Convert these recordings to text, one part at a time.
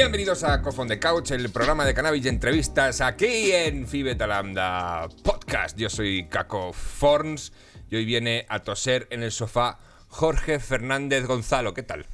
Bienvenidos a Cough on the Couch, el programa de cannabis y entrevistas aquí en Phi Beta Lambda Podcast. Yo soy Caco Forns y hoy viene a toser en el sofá Jorge Fernández Gonzalo. ¿Qué tal?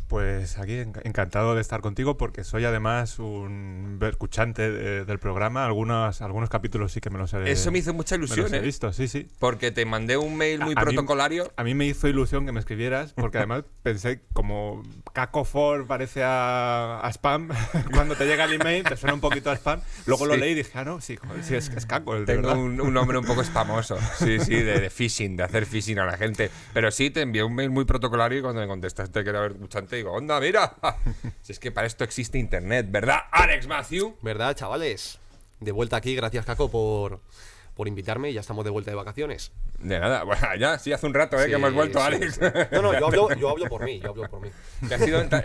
Pues aquí encantado de estar contigo porque soy además un escuchante del programa. Algunos capítulos sí que me los he visto. Eso me hizo mucha ilusión, me los he visto, sí. Porque te mandé un mail muy protocolario. A mí me hizo ilusión que me escribieras porque además pensé como Caco For parece a spam. Cuando te llega el email te suena un poquito a spam. Luego lo leí y dije, sí, joder, sí es Caco. Tengo un nombre un poco spamoso. Sí, de phishing, de hacer phishing a la gente. Pero sí, te envié un mail muy protocolario y cuando me contestaste que era escuchante digo, onda, mira. Si es que para esto existe internet, ¿verdad, Alex Matthew? ¿Verdad, chavales? De vuelta aquí, gracias, Caco, por invitarme. Ya estamos de vuelta de vacaciones. De nada, bueno, ya, sí, hace un rato que hemos vuelto, sí, Alex. No, yo hablo por mí,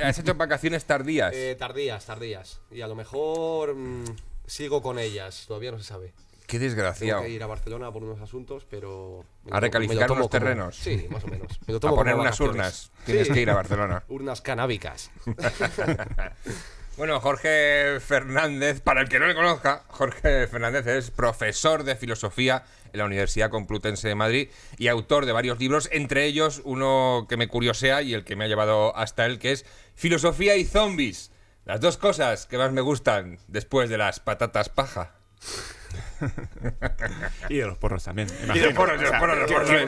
¿Has hecho vacaciones tardías? Tardías. Y a lo mejor sigo con ellas, todavía no se sabe. Qué desgraciado. Tengo que ir a Barcelona por unos asuntos, pero... ¿A recalificar los terrenos? Sí, más o menos. A poner unas urnas. Tienes que ir a Barcelona. Urnas canábicas. Bueno, Jorge Fernández, para el que no le conozca, Jorge Fernández es profesor de filosofía en la Universidad Complutense de Madrid y autor de varios libros, entre ellos uno que me curiosea y el que me ha llevado hasta él, que es Filosofía y Zombies. Las dos cosas que más me gustan después de las patatas paja. Y de los porros también. Y de los porros,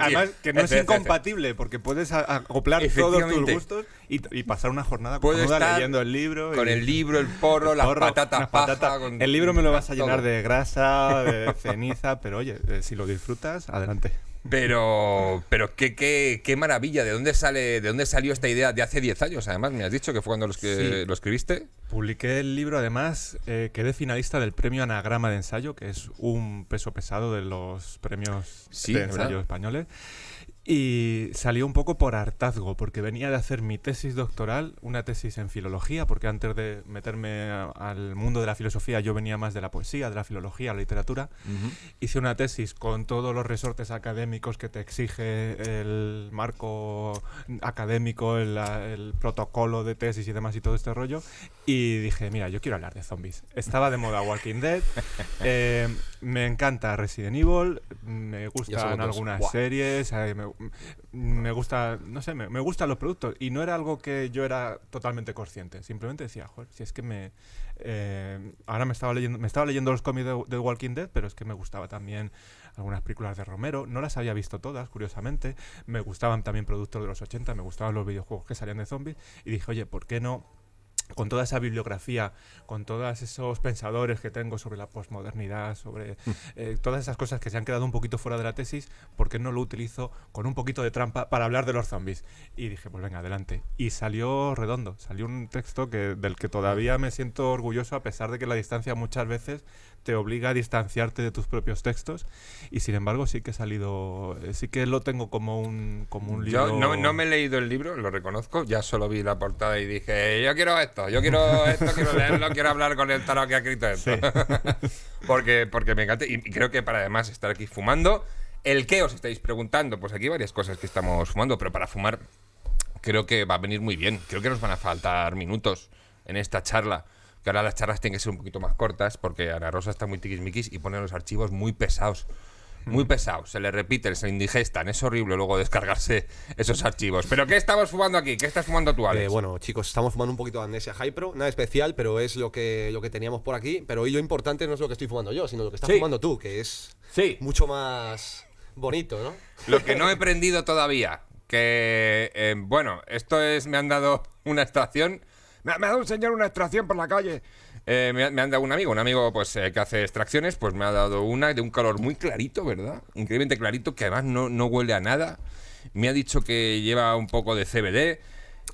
además que no es incompatible porque puedes acoplar todos tus gustos y pasar una jornada cómoda leyendo el libro. Con el libro, el porro, las patatas paja. El libro me lo vas a llenar de grasa, de ceniza, pero oye, si lo disfrutas, adelante. Pero qué maravilla. ¿De dónde salió esta idea de hace 10 años? Además, me has dicho que fue cuando lo escribiste. Publiqué el libro, además, quedé finalista del premio Anagrama de Ensayo, que es un peso pesado de los premios de ensayo españoles. Y salió un poco por hartazgo, porque venía de hacer mi tesis doctoral, una tesis en filología, porque antes de meterme al mundo de la filosofía yo venía más de la poesía, de la filología, la literatura. Hice una tesis con todos los resortes académicos que te exige el marco académico, el protocolo de tesis y demás y todo este rollo. Y dije, mira, yo quiero hablar de zombies. Estaba de moda Walking Dead, me encanta Resident Evil, me gustan algunas series, me gusta, no sé, me gustan los productos y no era algo que yo era totalmente consciente. Simplemente decía, joder, si es que ahora me estaba leyendo los cómics de Walking Dead, pero es que me gustaba también algunas películas de Romero, no las había visto todas, curiosamente. Me gustaban también productos de los 80, me gustaban los videojuegos que salían de zombies y dije, oye, ¿por qué no? Con toda esa bibliografía, con todos esos pensadores que tengo sobre la posmodernidad, sobre todas esas cosas que se han quedado un poquito fuera de la tesis, ¿por qué no lo utilizo con un poquito de trampa para hablar de los zombies? Y dije, pues venga, adelante. Y salió redondo, salió un texto del que todavía me siento orgulloso, a pesar de que la distancia muchas veces te obliga a distanciarte de tus propios textos, y sin embargo sí que sí que lo tengo como un libro. Yo no me he leído el libro, lo reconozco, ya solo vi la portada y dije, yo quiero quiero leerlo, quiero hablar con el tarot que ha escrito esto. Sí. porque me encanta y creo que para además estar aquí fumando, ¿el qué os estáis preguntando? Pues aquí hay varias cosas que estamos fumando, pero para fumar creo que va a venir muy bien, creo que nos van a faltar minutos en esta charla. Que ahora las charlas tienen que ser un poquito más cortas porque Ana Rosa está muy tiquismiquis y pone los archivos muy pesados. Muy pesados, se le repiten, se le indigestan. Es horrible luego descargarse esos archivos. ¿Pero qué estamos fumando aquí? ¿Qué estás fumando tú, Alex? Bueno, chicos, estamos fumando un poquito de Amnesia Hypro. Nada especial, pero es lo que teníamos por aquí. Pero hoy lo importante no es lo que estoy fumando yo, sino lo que estás fumando tú, que es mucho más bonito, ¿no? Lo que no he prendido todavía. Que, bueno, esto es... Me han dado una extracción... Me ha dado un señor una extracción por la calle. Me han dado un amigo pues que hace extracciones, pues me ha dado una de un color muy clarito, ¿verdad? Increíblemente clarito, que además no huele a nada. Me ha dicho que lleva un poco de CBD.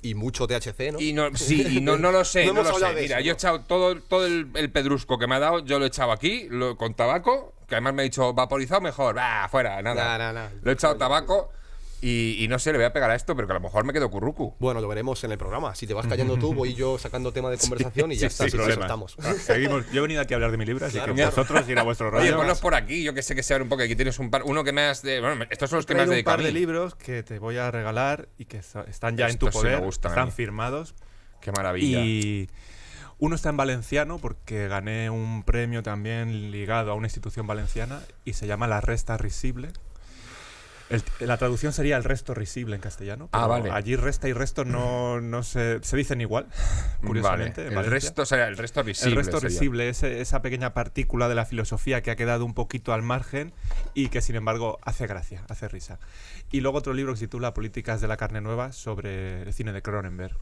Y mucho THC, ¿no? Y no lo sé, no lo sé. Mira, yo he echado todo el pedrusco que me ha dado, yo lo he echado aquí, con tabaco, que además me ha dicho, vaporizado mejor, fuera, nada. No. Lo he echado tabaco. Y no sé, le voy a pegar a esto, pero que a lo mejor me quedo currucu. Bueno, lo veremos en el programa. Si te vas callando tú, voy yo sacando tema de conversación y ya está. Sin problemas. Seguimos. Yo he venido aquí a hablar de mi libro, así que vosotros ir a vuestro rollo. Oye, ponlos por aquí, yo que sé que se abre un poco. Aquí tienes un par. Uno que me has de. Bueno, estos son los que me has dedicado. Un par de libros que te voy a regalar y que están ya en tu poder. Sí me gustan, están firmados. Qué maravilla. Y Uno está en valenciano porque gané un premio también ligado a una institución valenciana y se llama La Resta Risible. La traducción sería el resto risible en castellano. Pero vale. Allí resta y resto no se dicen igual, curiosamente. Vale. El resto sería el resto risible. El resto risible es esa pequeña partícula de la filosofía que ha quedado un poquito al margen y que, sin embargo, hace gracia, hace risa. Y luego otro libro que se titula Políticas de la carne nueva sobre el cine de Cronenberg.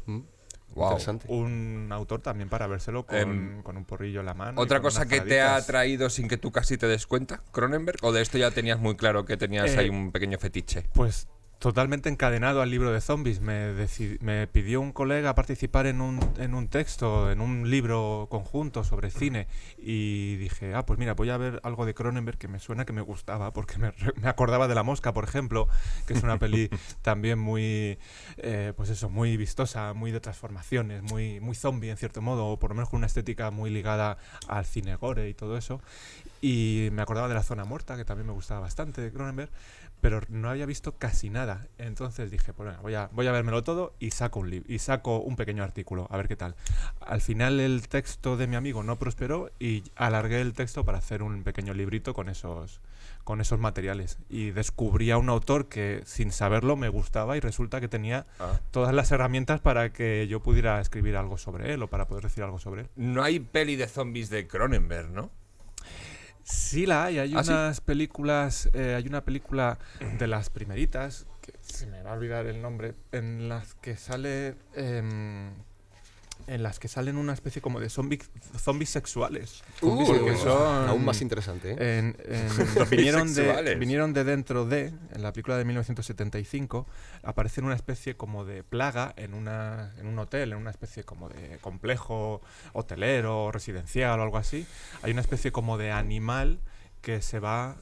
Wow. Interesante. Un autor también para vérselo con un porrillo en la mano. ¿Otra cosa que te ha traído sin que tú casi te des cuenta, Cronenberg? ¿O de esto ya tenías muy claro que tenías ahí un pequeño fetiche? Pues totalmente encadenado al libro de zombies. Me pidió un colega participar en un texto, en un libro conjunto sobre cine y dije, pues mira, voy a ver algo de Cronenberg que me suena que me gustaba, porque me acordaba de La Mosca, por ejemplo, que es una peli también muy, pues eso, muy vistosa, muy de transformaciones, muy zombie en cierto modo, o por lo menos con una estética muy ligada al cine gore y todo eso. Y me acordaba de La Zona Muerta, que también me gustaba bastante de Cronenberg, pero no había visto casi nada. Entonces dije, pues bueno, voy a vérmelo todo y saco un pequeño artículo, a ver qué tal. Al final el texto de mi amigo no prosperó y alargué el texto para hacer un pequeño librito con esos materiales. Y descubrí a un autor que, sin saberlo, me gustaba y resulta que tenía todas las herramientas para que yo pudiera escribir algo sobre él o para poder decir algo sobre él. No hay peli de zombies de Cronenberg, ¿no? Sí la hay. Hay unas ¿sí? películas, hay una película de las primeritas, que se me va a olvidar el nombre, en las que salen una especie como de zombies sexuales. Porque son aún más interesante, vinieron de dentro de, en la película de 1975, aparecen una especie como de plaga en un hotel, en una especie como de complejo hotelero, residencial o algo así. Hay una especie como de animal que se va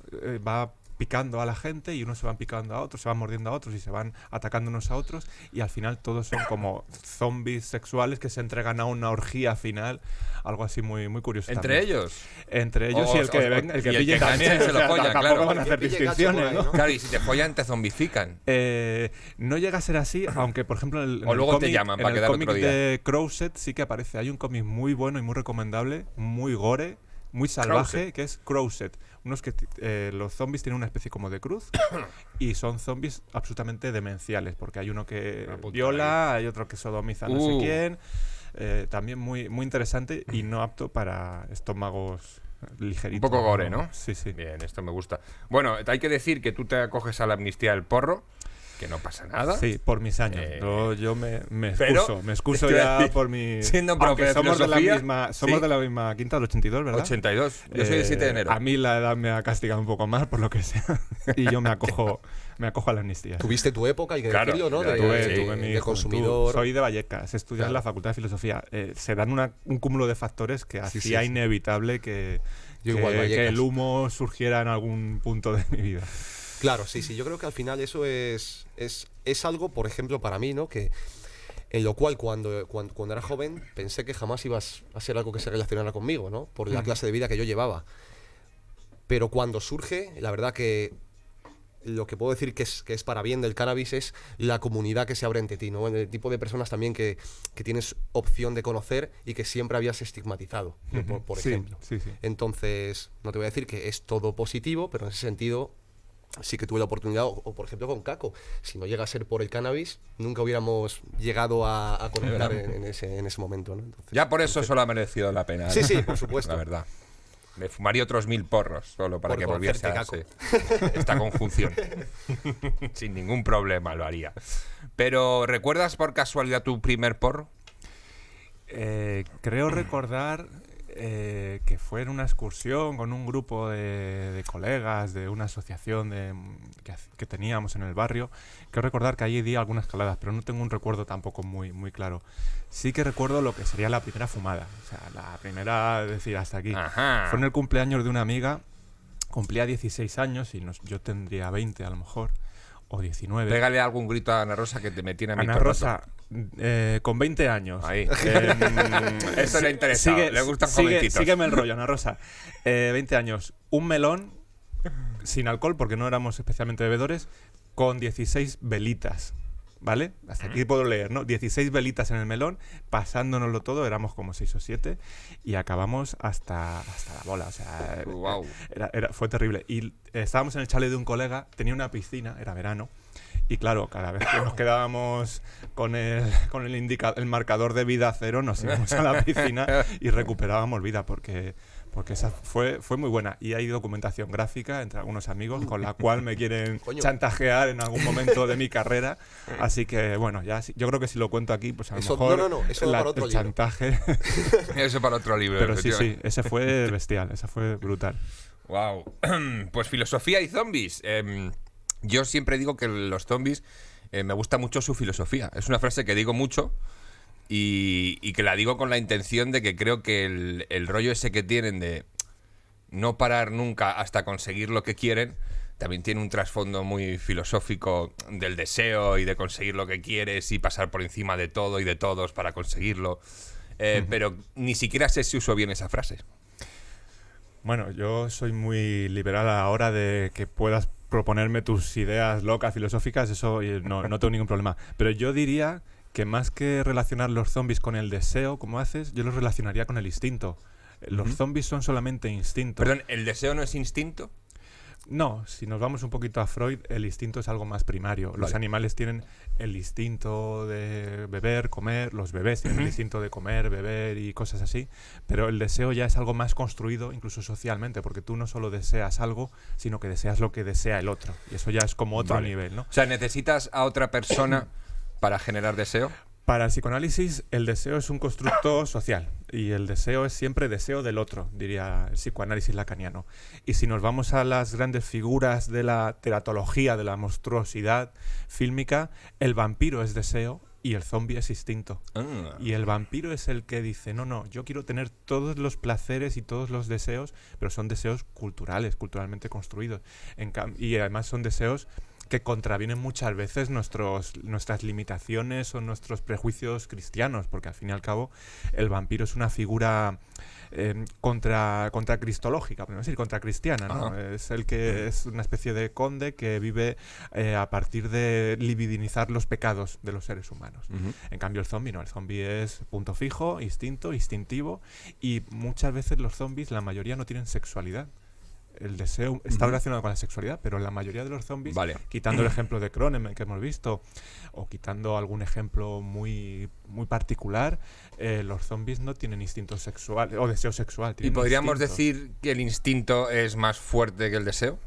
picando a la gente y unos se van picando a otros, se van mordiendo a otros y se van atacando unos a otros y al final todos son como zombies sexuales que se entregan a una orgía final, algo así muy, muy curioso. ¿Entre ellos? Entre ellos y el que pille también se lo follan, claro. Van a hacer distinciones, ¿no? Claro, y si te follan te zombifican. No llega a ser así, aunque por ejemplo en o luego te llaman para quedar otro día. De Crowset sí que aparece, hay un cómic muy bueno y muy recomendable, muy gore, muy salvaje, que es Crowset. Unos que los zombies tienen una especie como de cruz y son zombies absolutamente demenciales, porque hay uno que viola, hay otro que sodomiza no sé quién. También muy, muy interesante y no apto para estómagos ligeritos. Un poco gore, ¿no? Sí, sí. Bien, esto me gusta. Bueno, hay que decir que tú te acoges a la amnistía del porro, que no pasa nada. Sí, por mis años. Yo me excuso ya por mi... Siendo profe de somos filosofía... somos de la misma quinta del 82, ¿verdad? 82. Yo soy el 7 de enero. A mí la edad me ha castigado un poco más, por lo que sea. Y yo me acojo a la amnistía. Tuviste tu época, hay que decirlo, ¿no? Tuve mi consumidor. Soy de Vallecas, estudié en la Facultad de Filosofía. Se dan un cúmulo de factores que hacía inevitable que el humo surgiera en algún punto de mi vida. Claro, sí. Yo creo que al final eso es algo, por ejemplo, para mí, ¿no? Que en lo cual cuando era joven pensé que jamás ibas a ser algo que se relacionara conmigo, ¿no? Por la clase de vida que yo llevaba. Pero cuando surge, la verdad que lo que puedo decir que es para bien del cannabis es la comunidad que se abre ante ti, ¿no? El tipo de personas también que tienes opción de conocer y que siempre habías estigmatizado, por ejemplo. Sí. Entonces, no te voy a decir que es todo positivo, pero en ese sentido sí que tuve la oportunidad, o por ejemplo con Caco, si no llega a ser por el cannabis, nunca hubiéramos llegado a conectar en ese momento, ¿no? Entonces, ya por eso solo ha merecido la pena. Sí, por supuesto. La verdad. Me fumaría otros 1000 porros solo para que volviese a esta conjunción. Sin ningún problema lo haría. Pero, ¿recuerdas por casualidad tu primer porro? Creo recordar que fue en una excursión con un grupo de colegas de una asociación que teníamos en el barrio. Creo recordar que allí di algunas caladas, pero no tengo un recuerdo tampoco muy, muy claro. Sí que recuerdo lo que sería la primera fumada, o sea, la primera, decir, hasta aquí. Ajá. Fue en el cumpleaños de una amiga, cumplía 16 años y yo tendría 20 a lo mejor, o 19. Pégale algún grito a Ana Rosa que te me tiene a mi Ana Rosa, con 20 años. Ahí. Eso le interesa, le gustan jovencitos. Sígueme el rollo, Ana Rosa. 20 años, un melón, sin alcohol, porque no éramos especialmente bebedores, con 16 velitas. ¿vale? Hasta aquí puedo leer, ¿no? 16 velitas en el melón, pasándonoslo todo, éramos como 6 o 7 y acabamos hasta la bola, o sea, wow. Fue terrible. Y estábamos en el chalet de un colega, tenía una piscina, era verano, y claro, cada vez que nos quedábamos con el marcador de vida cero, nos íbamos a la piscina y recuperábamos vida porque esa fue muy buena. Y hay documentación gráfica entre algunos amigos con la cual me quieren chantajear en algún momento de mi carrera. Así que, bueno, yo creo que si lo cuento aquí, pues a lo mejor eso para otro el chantaje... Eso para otro libro. Pero sí, ese fue bestial, ese fue brutal. Wow. Pues filosofía y zombies. Yo siempre digo que los zombies me gusta mucho su filosofía. Es una frase que digo mucho y que la digo con la intención de que creo que el rollo ese que tienen de no parar nunca hasta conseguir lo que quieren también tiene un trasfondo muy filosófico del deseo y de conseguir lo que quieres y pasar por encima de todo y de todos para conseguirlo. Pero ni siquiera sé si uso bien esa frase. Bueno, yo soy muy liberal a la hora de que puedas proponerme tus ideas locas, filosóficas, eso no tengo ningún problema. Pero yo diría que más que relacionar los zombies con el deseo, como haces, yo los relacionaría con el instinto. Los zombies son solamente instintos. Perdón, ¿el deseo no es instinto? No, si nos vamos un poquito a Freud, el instinto es algo más primario. Los animales tienen el instinto de beber, comer, los bebés tienen el instinto de comer, beber y cosas así, pero el deseo ya es algo más construido, incluso socialmente, porque tú no solo deseas algo, sino que deseas lo que desea el otro, y eso ya es como otro nivel, ¿no? O sea, ¿necesitas a otra persona para generar deseo? Para el psicoanálisis, el deseo es un constructo social y el deseo es siempre deseo del otro, diría el psicoanálisis lacaniano. Y si nos vamos a las grandes figuras de la teratología, de la monstruosidad fílmica, el vampiro es deseo y el zombie es instinto. Y el vampiro es el que dice, no, yo quiero tener todos los placeres y todos los deseos, pero son deseos culturales, culturalmente construidos. Y además son deseos que contravienen muchas veces nuestras limitaciones o nuestros prejuicios cristianos, porque al fin y al cabo el vampiro es una figura contracristológica, podemos decir, contracristiana, ¿no? Es el que es una especie de conde que vive a partir de libidinizar los pecados de los seres humanos. En cambio el zombie no, el zombie es punto fijo, instintivo, y muchas veces los zombies, la mayoría no tienen sexualidad. El deseo está relacionado con la sexualidad, pero la mayoría de los zombies, quitando el ejemplo de Cronenberg que hemos visto, o quitando algún ejemplo muy, muy particular, los zombies no tienen instinto sexual o deseo sexual. ¿Y podríamos decir que el instinto es más fuerte que el deseo?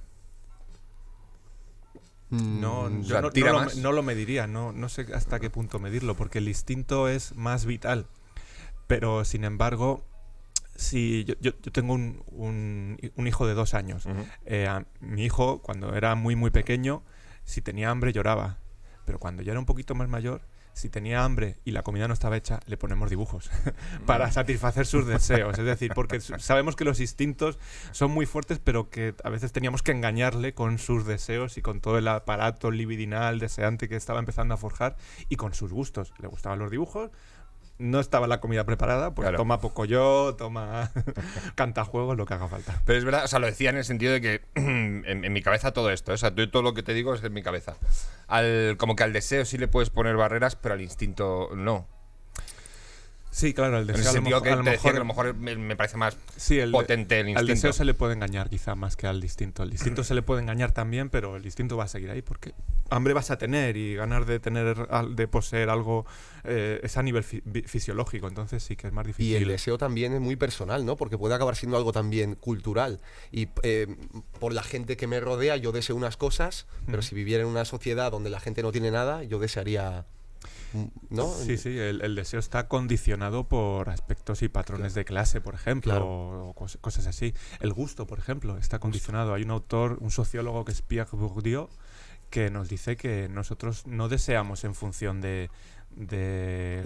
No, yo no lo mediría, no sé hasta qué punto medirlo, porque el instinto es más vital, pero sin embargo... Sí, yo tengo un hijo de 2 años. Mi hijo, cuando era muy, muy pequeño, si tenía hambre lloraba. Pero cuando ya era un poquito más mayor, si tenía hambre y la comida no estaba hecha, le ponemos dibujos para satisfacer sus deseos. Es decir, porque sabemos que los instintos son muy fuertes, pero que a veces teníamos que engañarle con sus deseos y con todo el aparato libidinal, deseante que estaba empezando a forjar y con sus gustos. Le gustaban los dibujos. No estaba la comida preparada, pues toma Pocoyo, toma cantajuegos, lo que haga falta. Pero es verdad, o sea, lo decía en el sentido de que en mi cabeza todo esto, o sea, todo lo que te digo es en mi cabeza. Como que al deseo sí le puedes poner barreras, pero al instinto no. Sí, claro, el deseo. En el sentido que a lo mejor me parece más potente el instinto. Al deseo se le puede engañar quizá más que al instinto. Al instinto se le puede engañar también, pero el instinto va a seguir ahí porque hambre vas a tener y ganar de poseer algo es a nivel fisiológico, entonces sí que es más difícil. Y el deseo también es muy personal, ¿no? Porque puede acabar siendo algo también cultural. Y por la gente que me rodea yo deseo unas cosas, pero si viviera en una sociedad donde la gente no tiene nada, yo desearía... ¿no? Sí, el deseo está condicionado por aspectos y patrones de clase, por ejemplo, o cosas así. El gusto, por ejemplo, está condicionado. Hay un autor, un sociólogo que es Pierre Bourdieu, que nos dice que nosotros no deseamos en función de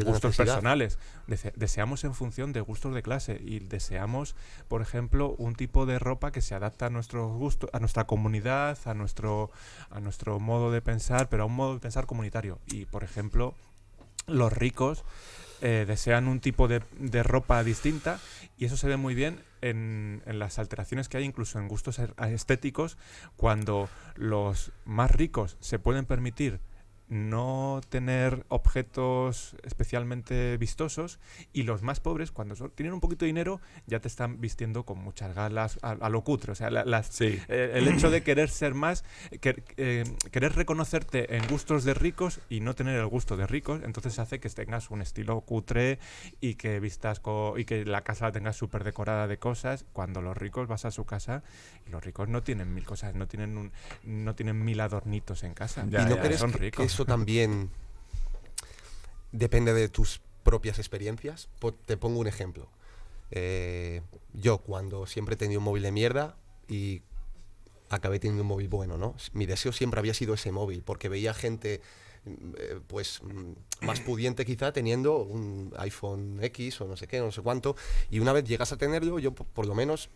gustos personales, deseamos en función de gustos de clase y deseamos, por ejemplo, un tipo de ropa que se adapta a nuestros gustos, a nuestra comunidad, a nuestro modo de pensar, pero a un modo de pensar comunitario. Y, por ejemplo, los ricos desean un tipo de ropa distinta y eso se ve muy bien en las alteraciones que hay incluso en gustos estéticos, cuando los más ricos se pueden permitir no tener objetos especialmente vistosos, y los más pobres, cuando tienen un poquito de dinero, ya te están vistiendo con muchas galas a lo cutre. O sea, el hecho de querer ser más, querer reconocerte en gustos de ricos y no tener el gusto de ricos, entonces hace que tengas un estilo cutre y que vistas y que la casa la tengas súper decorada de cosas, cuando los ricos vas a su casa y los ricos no tienen 1000 cosas, no tienen 1000 adornitos en casa. ¿Y no crees son que ricos? eso también depende de tus propias experiencias? Te pongo un ejemplo. Yo, cuando siempre he tenido un móvil de mierda y acabé teniendo un móvil bueno, ¿no? Mi deseo siempre había sido ese móvil, porque veía gente pues más pudiente quizá teniendo un iPhone X o no sé qué, no sé cuánto, y una vez llegas a tenerlo, yo por lo menos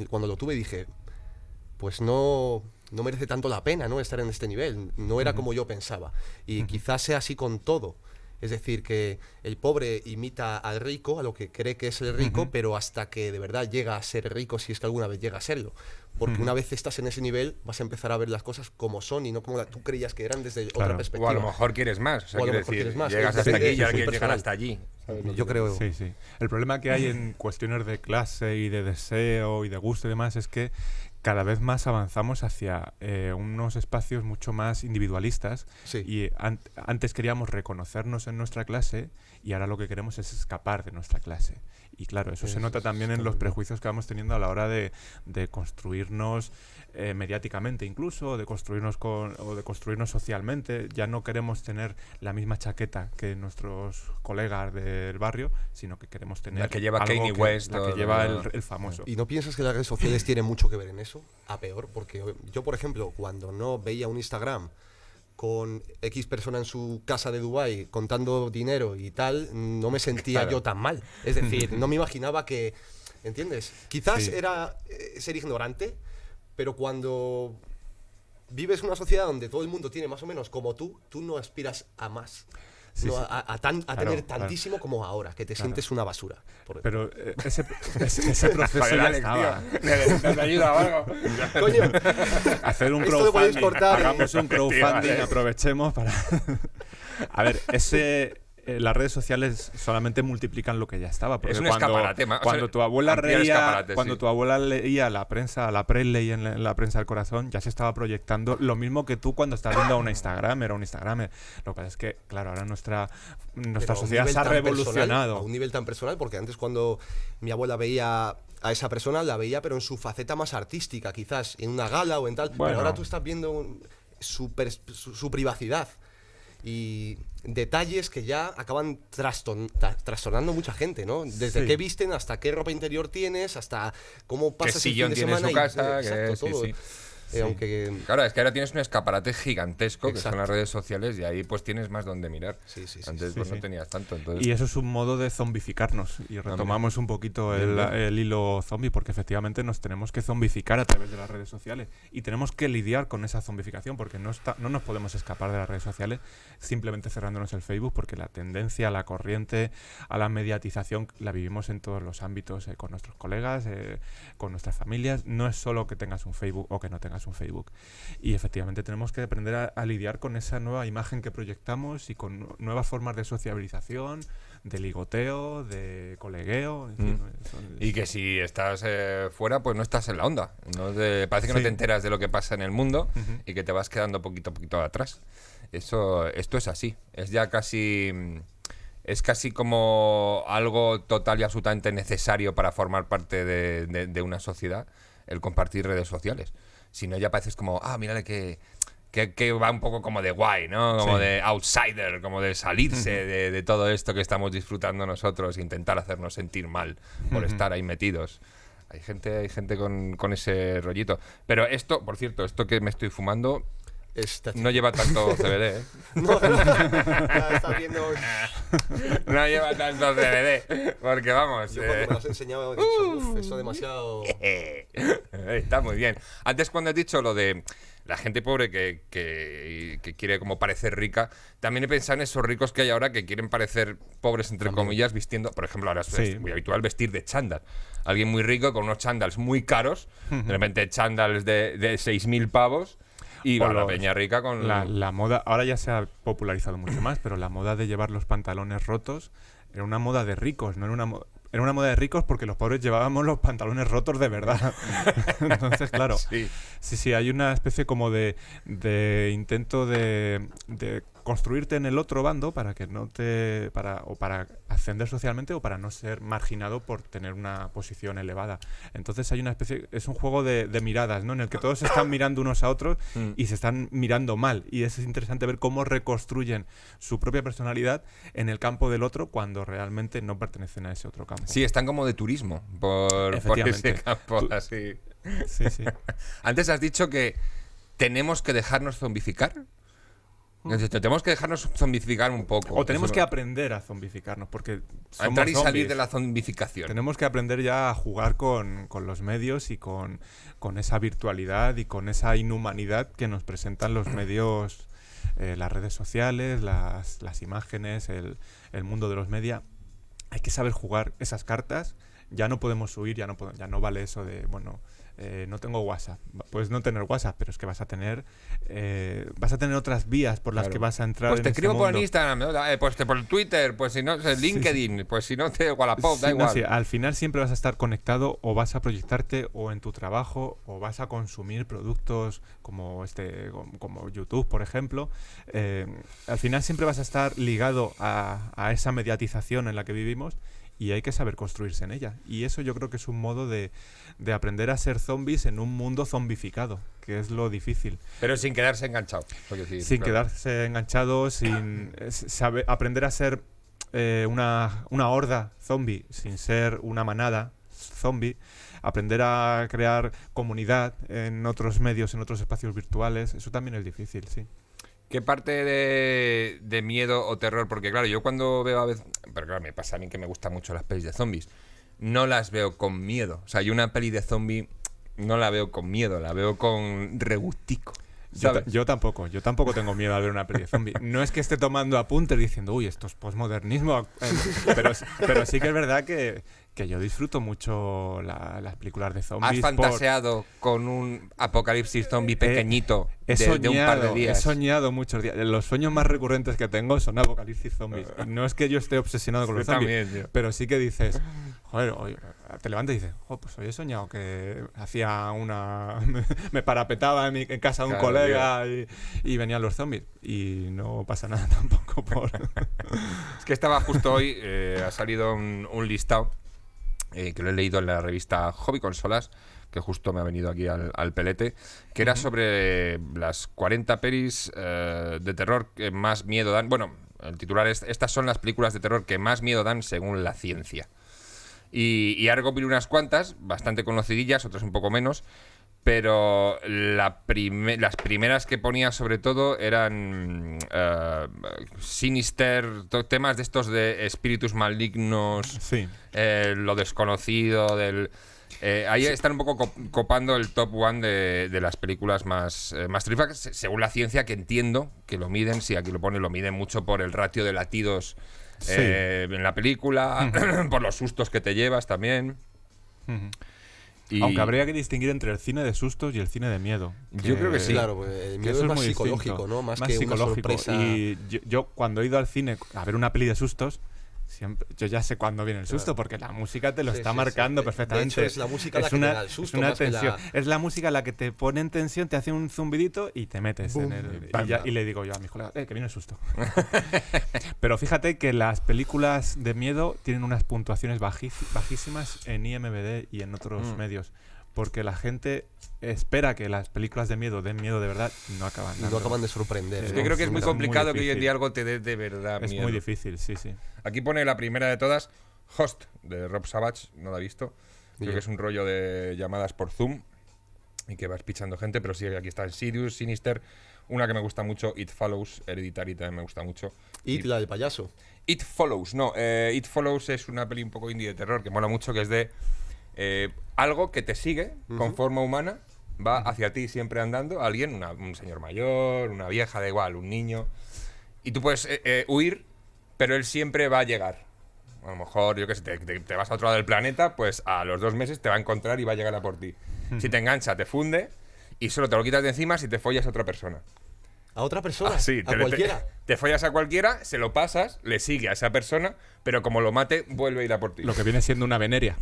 cuando lo tuve dije, pues no merece tanto la pena, ¿no?, estar en este nivel. No era como yo pensaba. Y quizás sea así con todo. Es decir, que el pobre imita al rico, a lo que cree que es el rico, pero hasta que de verdad llega a ser rico, si es que alguna vez llega a serlo. Porque una vez estás en ese nivel, vas a empezar a ver las cosas como son y no como tú creías que eran desde otra perspectiva. O a lo mejor quieres más. O sea, o a lo quiero mejor decir, quieres más. llegas hasta aquí y ahora quieres llegar personal. hasta allí. Yo creo... Sí, sí. El problema que hay en cuestiones de clase y de deseo y de gusto y demás es que cada vez más avanzamos hacia unos espacios mucho más individualistas. Sí. Y antes queríamos reconocernos en nuestra clase y ahora lo que queremos es escapar de nuestra clase. Y claro, eso se nota también en los prejuicios que vamos teniendo a la hora de construirnos mediáticamente incluso, o de construirnos socialmente. Ya no queremos tener la misma chaqueta que nuestros colegas del barrio, sino que queremos tener la que lleva algo Kanye West, la que lleva el famoso. ¿Y no piensas que las redes sociales tienen mucho que ver en eso? A peor, porque yo, por ejemplo, cuando no veía un Instagram con X persona en su casa de Dubái contando dinero y tal, no me sentía yo tan mal. Es decir, no me imaginaba que... ¿Entiendes? Quizás era ser ignorante, pero cuando vives una sociedad donde todo el mundo tiene más o menos como tú no aspiras a más. Sí, no, sí. a tener tantísimo como ahora, que te sientes una basura. Pero ese proceso ya estaba. ¿Necesitas ayuda o algo? Coño, Hacer un esto lo podéis crowdfunding. cortar. Hagamos un crowdfunding, aprovechemos para... A ver, las redes sociales solamente multiplican lo que ya estaba. Porque Es un escaparate. Cuando tu abuela tu abuela leía la preley en la prensa del corazón, ya se estaba proyectando lo mismo que tú cuando estás viendo a una Instagramer o un Instagramer. Lo que pasa es que, claro, ahora nuestra sociedad se ha revolucionado. A un nivel tan personal, porque antes cuando mi abuela veía a esa persona, la veía pero en su faceta más artística, quizás en una gala o en tal. Bueno. Pero ahora tú estás viendo su privacidad. Y detalles que ya acaban trastornando mucha gente, ¿no? Desde qué visten, hasta qué ropa interior tienes, hasta cómo pasas el fin de semana. Su casa, exacto, todo. Aunque... Claro, es que ahora tienes un escaparate gigantesco, que son las redes sociales, y ahí pues tienes más donde mirar. Antes pues no tenías tanto. Entonces... Y eso es un modo de zombificarnos. Y retomamos un poquito el hilo zombie, porque efectivamente nos tenemos que zombificar a través de las redes sociales. Y tenemos que lidiar con esa zombificación, porque no nos podemos escapar de las redes sociales simplemente cerrándonos el Facebook, porque la tendencia, la corriente a la mediatización la vivimos en todos los ámbitos, con nuestros colegas, con nuestras familias. No es solo que tengas un Facebook o que no tengas un Facebook. Y efectivamente tenemos que aprender a lidiar con esa nueva imagen que proyectamos y con nuevas formas de sociabilización, de ligoteo, de colegueo. En fin, y que si estás fuera, pues no estás en la onda. Parece que no te enteras de lo que pasa en el mundo y que te vas quedando poquito a poquito atrás. Esto es así. Es ya casi... Es casi como algo total y absolutamente necesario para formar parte de una sociedad, el compartir redes sociales. Si no, ya pareces como, mírale que va un poco como de guay, ¿no? Como de outsider, como de salirse de todo esto que estamos disfrutando nosotros, intentar hacernos sentir mal por estar ahí metidos. Hay gente con ese rollito. Pero esto, por cierto, esto que me estoy fumando... No lleva tanto CBD, ¿eh? No, ya estás viendo... No lleva tanto CBD, porque vamos... Yo cuando me lo has enseñado he dicho, eso demasiado... Está muy bien. Antes cuando has dicho lo de la gente pobre que quiere como parecer rica, también he pensado en esos ricos que hay ahora que quieren parecer pobres, entre comillas, vistiendo... Por ejemplo, ahora es muy habitual vestir de chándal. Alguien muy rico con unos chándals muy caros, de repente chándals de 6.000 pavos... Y va la peña rica con... La moda, ahora ya se ha popularizado mucho más, pero la moda de llevar los pantalones rotos era una moda de ricos, no era una moda... Era una moda de ricos porque los pobres llevábamos los pantalones rotos de verdad. Entonces, claro, sí, hay una especie como de intento de construirte en el otro bando para que no te... para ascender socialmente o para no ser marginado por tener una posición elevada. Entonces hay una especie... Es un juego de miradas, ¿no? En el que todos se están mirando unos a otros y se están mirando mal. Y es interesante ver cómo reconstruyen su propia personalidad en el campo del otro cuando realmente no pertenecen a ese otro campo. Sí, están como de turismo por ese campo, así. Sí, sí. Antes has dicho que tenemos que dejarnos zombificar. Tenemos que dejarnos zombificar un poco. O tenemos que aprender a zombificarnos, porque a entrar y salir de la zombificación. Tenemos que aprender ya a jugar con los medios y con esa virtualidad y con esa inhumanidad que nos presentan los medios, las redes sociales, las imágenes, el mundo de los media. Hay que saber jugar esas cartas. Ya no podemos huir, ya no vale eso de, bueno, no tengo WhatsApp. Puedes no tener WhatsApp, pero es que vas a tener otras vías por las que vas a entrar. Pues te en escribo este por mundo. Instagram, pues por Twitter, pues si no, LinkedIn, pues si no te Wallapop, da igual. Sí, al final siempre vas a estar conectado o vas a proyectarte o en tu trabajo o vas a consumir productos como como YouTube, por ejemplo. Al final siempre vas a estar ligado a esa mediatización en la que vivimos. Y hay que saber construirse en ella. Y eso yo creo que es un modo de aprender a ser zombies en un mundo zombificado, que es lo difícil. Pero sin quedarse enganchado. Sin quedarse enganchado, sin aprender a ser una horda zombie, sin ser una manada zombie. Aprender a crear comunidad en otros medios, en otros espacios virtuales. Eso también es difícil, sí. ¿Qué parte de miedo o terror? Porque claro, yo cuando veo a veces... Pero claro, me pasa a mí que me gustan mucho las pelis de zombies. No las veo con miedo. O sea, yo una peli de zombie no la veo con miedo, la veo con regustico. Yo tampoco tengo miedo a ver una peli de zombie. No es que esté tomando apuntes diciendo, uy, esto es posmodernismo, pero sí que es verdad que yo disfruto mucho las películas de zombies. ¿Has fantaseado con un apocalipsis zombie pequeñito de un par de días? He soñado muchos días. Los sueños más recurrentes que tengo son apocalipsis zombies. No es que yo esté obsesionado con los zombies, pero sí que dices, joder, hoy te levantas y dices, pues hoy he soñado que hacía me parapetaba en casa de un colega y venían los zombies. Y no pasa nada tampoco por... Es que estaba justo hoy, ha salido un listado que lo he leído en la revista Hobby Consolas, que justo me ha venido aquí al pelete, que era sobre las 40 pelis de terror que más miedo dan. Bueno, el titular es: estas son las películas de terror que más miedo dan según la ciencia. Y ha recopilado unas cuantas, bastante conocidillas, otras un poco menos, pero las primeras que ponía sobre todo eran Sinister, temas de estos de espíritus malignos, sí. Lo desconocido, ahí están un poco copando el top one de las películas más terríficas, según la ciencia, que entiendo que lo miden, sí, aquí lo pone, lo miden mucho por el ratio de latidos en la película, por los sustos que te llevas también. Aunque habría que distinguir entre el cine de sustos y el cine de miedo. Yo creo que sí. Claro, pues el miedo es más psicológico, distinto, ¿no? Más que psicológico. Una sorpresa. Y yo cuando he ido al cine a ver una peli de sustos, yo ya sé cuándo viene el susto, porque la música te lo está marcando perfectamente. De hecho, es la música la que te da el susto. Es una tensión. Es la música la que te pone en tensión, te hace un zumbidito y te metes en el... Y le digo yo a mis colegas, que viene el susto. Pero fíjate que las películas de miedo tienen unas puntuaciones bajísimas en IMDb y en otros medios. Porque la gente espera que las películas de miedo den miedo de verdad y no acaban dando. No acaban de sorprender. Yo creo que es muy complicado que hoy en día algo te dé de verdad miedo. Es muy difícil, sí. Aquí pone la primera de todas, Host, de Rob Savage, no la he visto. Creo que es un rollo de llamadas por Zoom y que vas pichando gente, pero sí, aquí está Insidious, Sinister, una que me gusta mucho, It Follows, Hereditary también me gusta mucho. La del payaso. It Follows, no, It Follows es una peli un poco indie de terror que mola mucho, que es de algo que te sigue con forma humana, va hacia ti siempre andando, alguien, un señor mayor, una vieja, da igual, un niño, y tú puedes huir, pero él siempre va a llegar. A lo mejor, yo qué sé, te vas a otro lado del planeta, pues a los 2 meses te va a encontrar y va a llegar a por ti. Si te engancha, te funde, y solo te lo quitas de encima si te follas a otra persona. ¿A otra persona? Sí, ¿A cualquiera? Te follas a cualquiera, se lo pasas, le sigue a esa persona, pero como lo mate, vuelve a ir a por ti. Lo que viene siendo una veneria,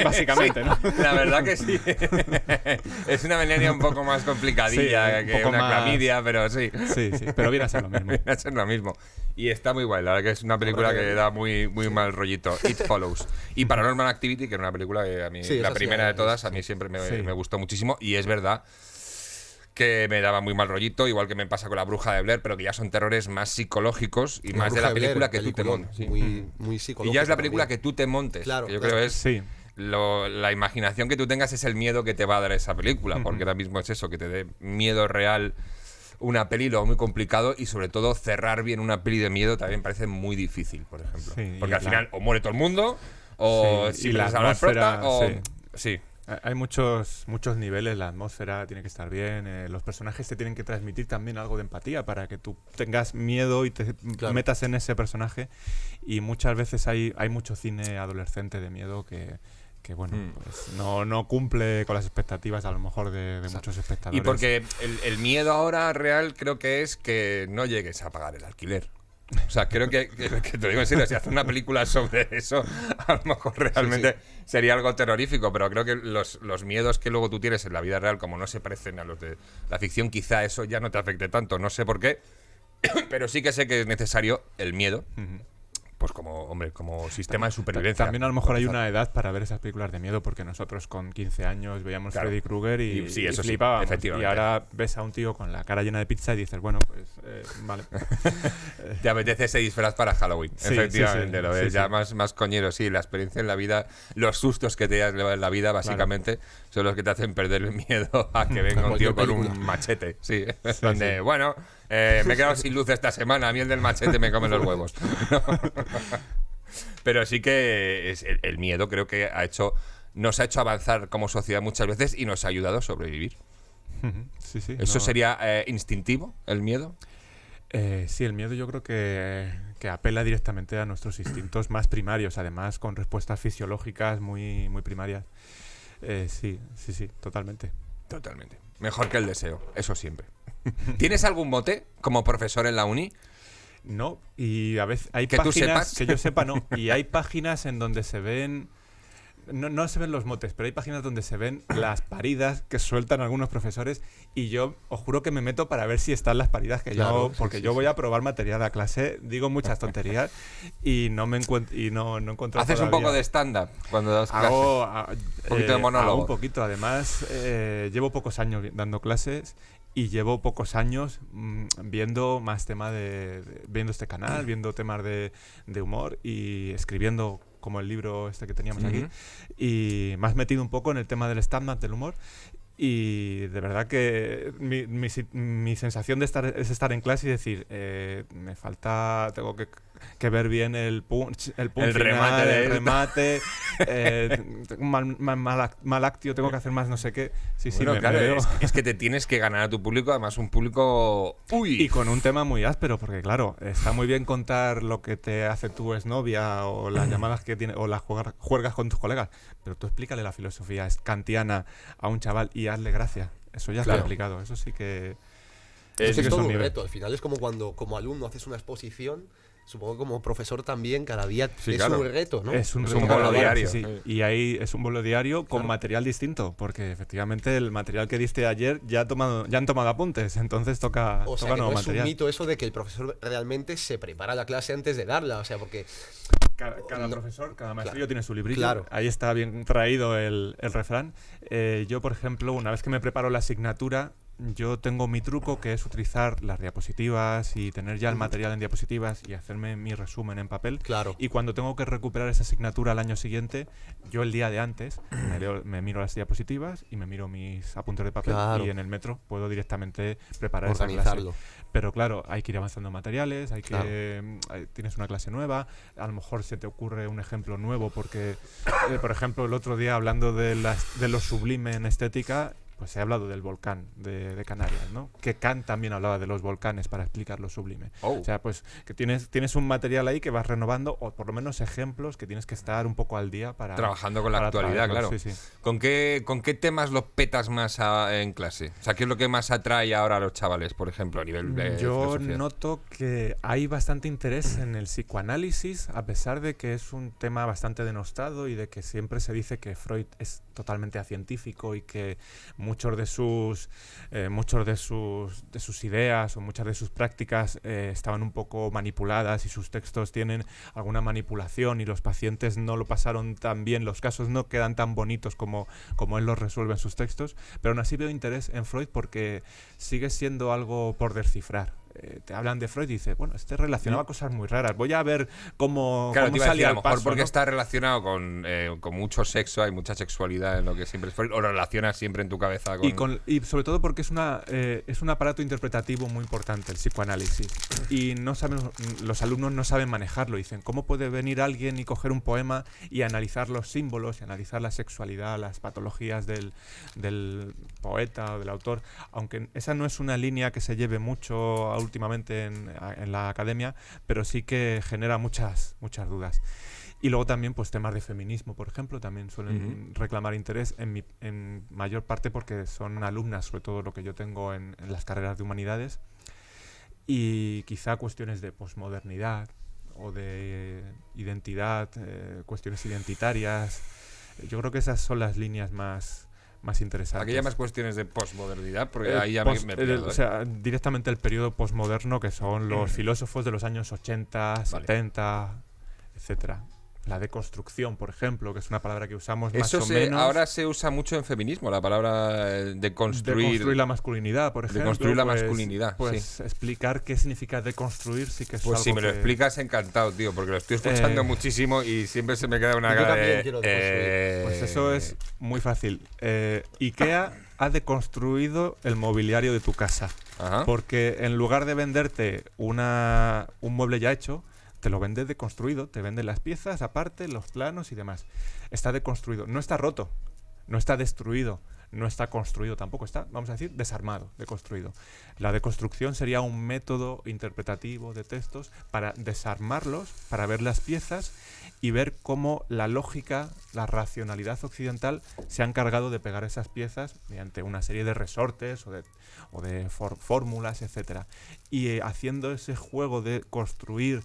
básicamente, sí, ¿no? La verdad que sí. Es una veneria un poco más complicadilla que una clamidia, pero sí. Sí, pero viene a ser lo mismo. Viene a ser lo mismo. Y está muy guay, la verdad que es una película que da muy, muy mal rollito. It Follows. Y Paranormal Activity, que era una película que a mí, la primera de todas, a mí siempre me gustó muchísimo. Y es verdad que me daba muy mal rollito, igual que me pasa con La Bruja de Blair, pero que ya son terrores más psicológicos y más de la película que tú te montes. Sí. Muy psicológico. Y ya es la película que tú te montes. Claro, que yo creo es la imaginación que tú tengas es el miedo que te va a dar esa película, porque ahora mismo es eso, que te dé miedo real una peli, lo muy complicado, y sobre todo cerrar bien una peli de miedo también parece muy difícil, por ejemplo. Sí, porque al final o muere todo el mundo, o si la atmósfera, o... Sí. Hay muchos niveles, la atmósfera tiene que estar bien, los personajes te tienen que transmitir también algo de empatía para que tú tengas miedo y te metas en ese personaje, y muchas veces hay mucho cine adolescente de miedo que bueno, pues no cumple con las expectativas a lo mejor de muchos espectadores. Y porque el miedo ahora real creo que es que no llegues a pagar el alquiler. O sea, creo que te lo digo en serio, si haces una película sobre eso, a lo mejor realmente sería algo terrorífico, pero creo que los miedos que luego tú tienes en la vida real, como no se parecen a los de la ficción, quizá eso ya no te afecte tanto, no sé por qué, pero sí que sé que es necesario el miedo. Pues como sistema de supervivencia. También a lo mejor hay una edad para ver esas películas de miedo, porque nosotros con 15 años veíamos Freddy Krueger y flipábamos. Efectivamente. Y ahora ves a un tío con la cara llena de pizza y dices, bueno, pues vale. Te apetece ese disfraz para Halloween. Efectivamente, lo ves ya más coñero. Sí, la experiencia en la vida, los sustos que te das en la vida, básicamente, son los que te hacen perder el miedo a que venga un tío con un machete. Sí, donde, bueno... me he quedado sin luz esta semana, a mí el del machete me come los huevos. Pero sí que el miedo creo que nos ha hecho avanzar como sociedad muchas veces y nos ha ayudado a sobrevivir. ¿Eso sería instintivo, el miedo? Sí, el miedo yo creo que apela directamente a nuestros instintos más primarios, además con respuestas fisiológicas muy, muy primarias. Sí, totalmente. Totalmente. Mejor que el deseo, eso siempre. ¿Tienes algún mote como profesor en la uni? No, y a veces hay que páginas, tú sepas. que yo sepa no, y hay páginas en donde se ven, no se ven los motes, pero hay páginas donde se ven las paridas que sueltan algunos profesores, y yo os juro que me meto para ver si están las paridas que porque yo voy a probar material a clase, digo muchas tonterías y no me encuentro y no encuentro. ¿Haces todavía. Un poco de stand-up cuando das clases? Un poquito de monólogo. Un poquito, además llevo pocos años dando clases. Y llevo pocos años viendo más tema viendo este canal, viendo temas de humor y escribiendo como el libro este que teníamos aquí. Y más metido un poco en el tema del stand-up, del humor. Y de verdad que mi sensación es estar en clase y decir, me falta, tengo que ver bien el punch el remate, un mal actio, tengo que hacer más no sé qué. Bueno, claro, es que te tienes que ganar a tu público, además un público... Y con un tema muy áspero, porque claro, está muy bien contar lo que te hace tu exnovia o las llamadas que tiene o las juergas con tus colegas, pero tú explícale la filosofía kantiana a un chaval y hazle gracia. Eso ya está explicado, eso sí que... Es todo un reto, al final es como cuando como alumno haces una exposición. Supongo que como profesor también cada día un reto, ¿no? Es un bolo diario. Sí. Y ahí es un bolo diario con material distinto, porque efectivamente el material que diste ayer ya han tomado apuntes, entonces toca nuevo material. Es un mito eso de que el profesor realmente se prepara la clase antes de darla, o sea, porque... Cada profesor, cada maestrillo tiene su librito. Ahí está bien traído el refrán. Yo, por ejemplo, una vez que me preparo la asignatura, yo tengo mi truco, que es utilizar las diapositivas y tener ya el material en diapositivas y hacerme mi resumen en papel. Y cuando tengo que recuperar esa asignatura al año siguiente, yo el día de antes me miro las diapositivas y me miro mis apuntes de papel y en el metro puedo directamente preparar esa clase. Pero claro, hay que ir avanzando en materiales, tienes una clase nueva, a lo mejor se te ocurre un ejemplo nuevo porque, por ejemplo, el otro día hablando de lo sublime en estética, pues he hablado del volcán de Canarias, ¿no? Que Kant también hablaba de los volcanes para explicar lo sublime. O sea, pues que tienes un material ahí que vas renovando, o por lo menos ejemplos que tienes que estar un poco al día para... Trabajando con la actualidad, traerlos. claro. Sí, sí. ¿Con qué temas los petas más en clase? O sea, ¿qué es lo que más atrae ahora a los chavales, por ejemplo, a nivel de Yo filosofía? noto que hay bastante interés en el psicoanálisis, a pesar de que es un tema bastante denostado y de que siempre se dice que Freud es totalmente acientífico y que muchos de sus ideas o muchas de sus prácticas estaban un poco manipuladas y sus textos tienen alguna manipulación y los pacientes no lo pasaron tan bien, los casos no quedan tan bonitos como él los resuelve en sus textos, pero aún así veo interés en Freud porque sigue siendo algo por descifrar. Te hablan de Freud y dices, bueno, relacionaba cosas muy raras. Voy a ver cómo salía a al lo mejor paso, porque ¿no? está relacionado con mucho sexo, hay mucha sexualidad en lo que siempre es Freud, o lo relacionas siempre en tu cabeza con... Y sobre todo porque es un aparato interpretativo muy importante el psicoanálisis. Y los alumnos no saben manejarlo. Dicen, ¿cómo puede venir alguien y coger un poema y analizar los símbolos y analizar la sexualidad, las patologías del poeta o del autor? Aunque esa no es una línea que se lleve mucho últimamente en la academia, pero sí que genera muchas dudas. Y luego también pues temas de feminismo, por ejemplo, también suelen reclamar interés en mayor parte porque son alumnas, sobre todo lo que yo tengo en las carreras de humanidades, y quizá cuestiones de posmodernidad o de identidad, cuestiones identitarias. Yo creo que esas son las líneas más interesantes. Aquí hay más cuestiones de posmodernidad, porque ahí ya me pierdo. O sea, directamente el periodo posmoderno, que son los filósofos de los años 80, 70, etcétera. La deconstrucción, por ejemplo, que es una palabra que usamos más o menos. Ahora se usa mucho en feminismo, la palabra deconstruir la masculinidad, por ejemplo. Deconstruir la masculinidad, sí. Explicar qué significa deconstruir sí que es pues algo si me lo explicas, encantado, tío, porque lo estoy escuchando muchísimo y siempre se me queda una cara de... Pues eso es muy fácil. IKEA ha deconstruido el mobiliario de tu casa. Ajá. Porque en lugar de venderte un mueble ya hecho, te lo vende deconstruido, te vende las piezas aparte, los planos y demás. Está deconstruido, no está roto, no está destruido, no está construido tampoco, está, vamos a decir, desarmado, deconstruido. La deconstrucción sería un método interpretativo de textos para desarmarlos, para ver las piezas y ver cómo la lógica, la racionalidad occidental se ha encargado de pegar esas piezas mediante una serie de resortes o de fórmulas, etcétera. Y haciendo ese juego de construir,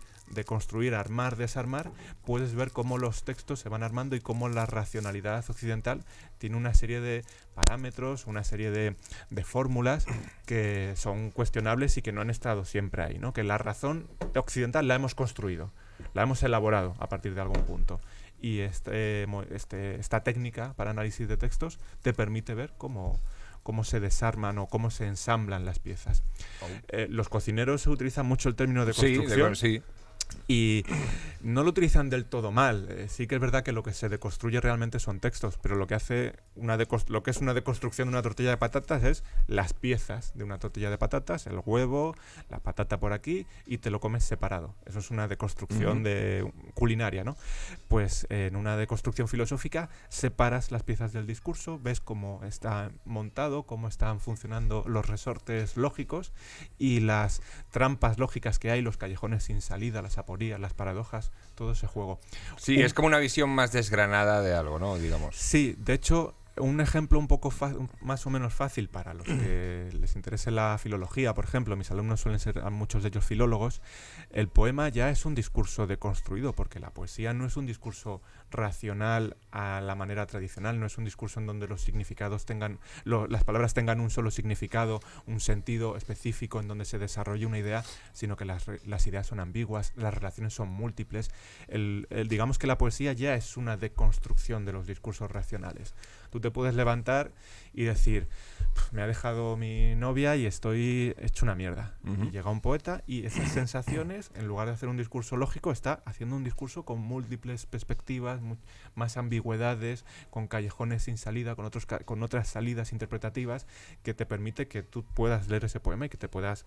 armar, desarmar, puedes ver cómo los textos se van armando y cómo la racionalidad occidental tiene una serie de parámetros, una serie de fórmulas que son cuestionables y que no han estado siempre ahí, ¿no? Que la razón occidental la hemos construido, la hemos elaborado a partir de algún punto. Y esta técnica para análisis de textos te permite ver cómo se desarman o cómo se ensamblan las piezas. Los cocineros utilizan mucho el término de construcción. Sí. Y no lo utilizan del todo mal. Sí que es verdad que lo que se deconstruye realmente son textos, pero lo que es una deconstrucción de una tortilla de patatas es las piezas de una tortilla de patatas, el huevo, la patata por aquí, y te lo comes separado. Eso es una deconstrucción culinaria, ¿no? Pues en una deconstrucción filosófica separas las piezas del discurso, ves cómo está montado, cómo están funcionando los resortes lógicos y las trampas lógicas que hay, los callejones sin salida, las aporías, las paradojas, todo ese juego. Sí, es como una visión más desgranada de algo, ¿no? Digamos. Sí, de hecho, un ejemplo un poco más o menos fácil para los que les interese la filología, por ejemplo, mis alumnos suelen ser muchos de ellos filólogos, el poema ya es un discurso deconstruido, porque la poesía no es un discurso racional a la manera tradicional, no es un discurso en donde los significados las palabras tengan un solo significado, un sentido específico en donde se desarrolle una idea, sino que las ideas son ambiguas, las relaciones son múltiples. Digamos que la poesía ya es una deconstrucción de los discursos racionales. Tú te puedes levantar y decir, me ha dejado mi novia y estoy hecho una mierda. Y llega un poeta y esas sensaciones, en lugar de hacer un discurso lógico, está haciendo un discurso con múltiples perspectivas, más ambigüedades, con callejones sin salida, con otras salidas interpretativas, que te permite que tú puedas leer ese poema y que te puedas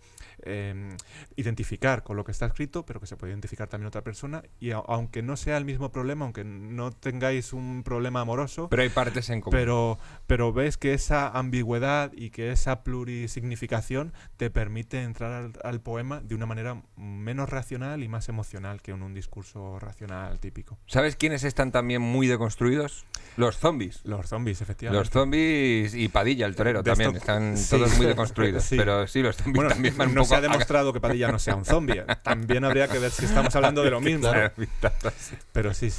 identificar con lo que está escrito, pero que se puede identificar también otra persona, y aunque no sea el mismo problema, aunque no tengáis un problema amoroso, pero hay partes en común. Pero ves que esa ambigüedad y que esa plurisignificación te permite entrar al poema de una manera menos racional y más emocional que en un discurso racional típico. ¿Sabes quiénes están también muy deconstruidos? Los zombies. Los zombies, efectivamente. Los zombies y Padilla, el torero, también. Están todos muy deconstruidos. Sí. Pero sí, los zombies también van un no poco... se ha demostrado que Padilla no sea un zombie. También habría que ver si estamos hablando de lo mismo. Pero sí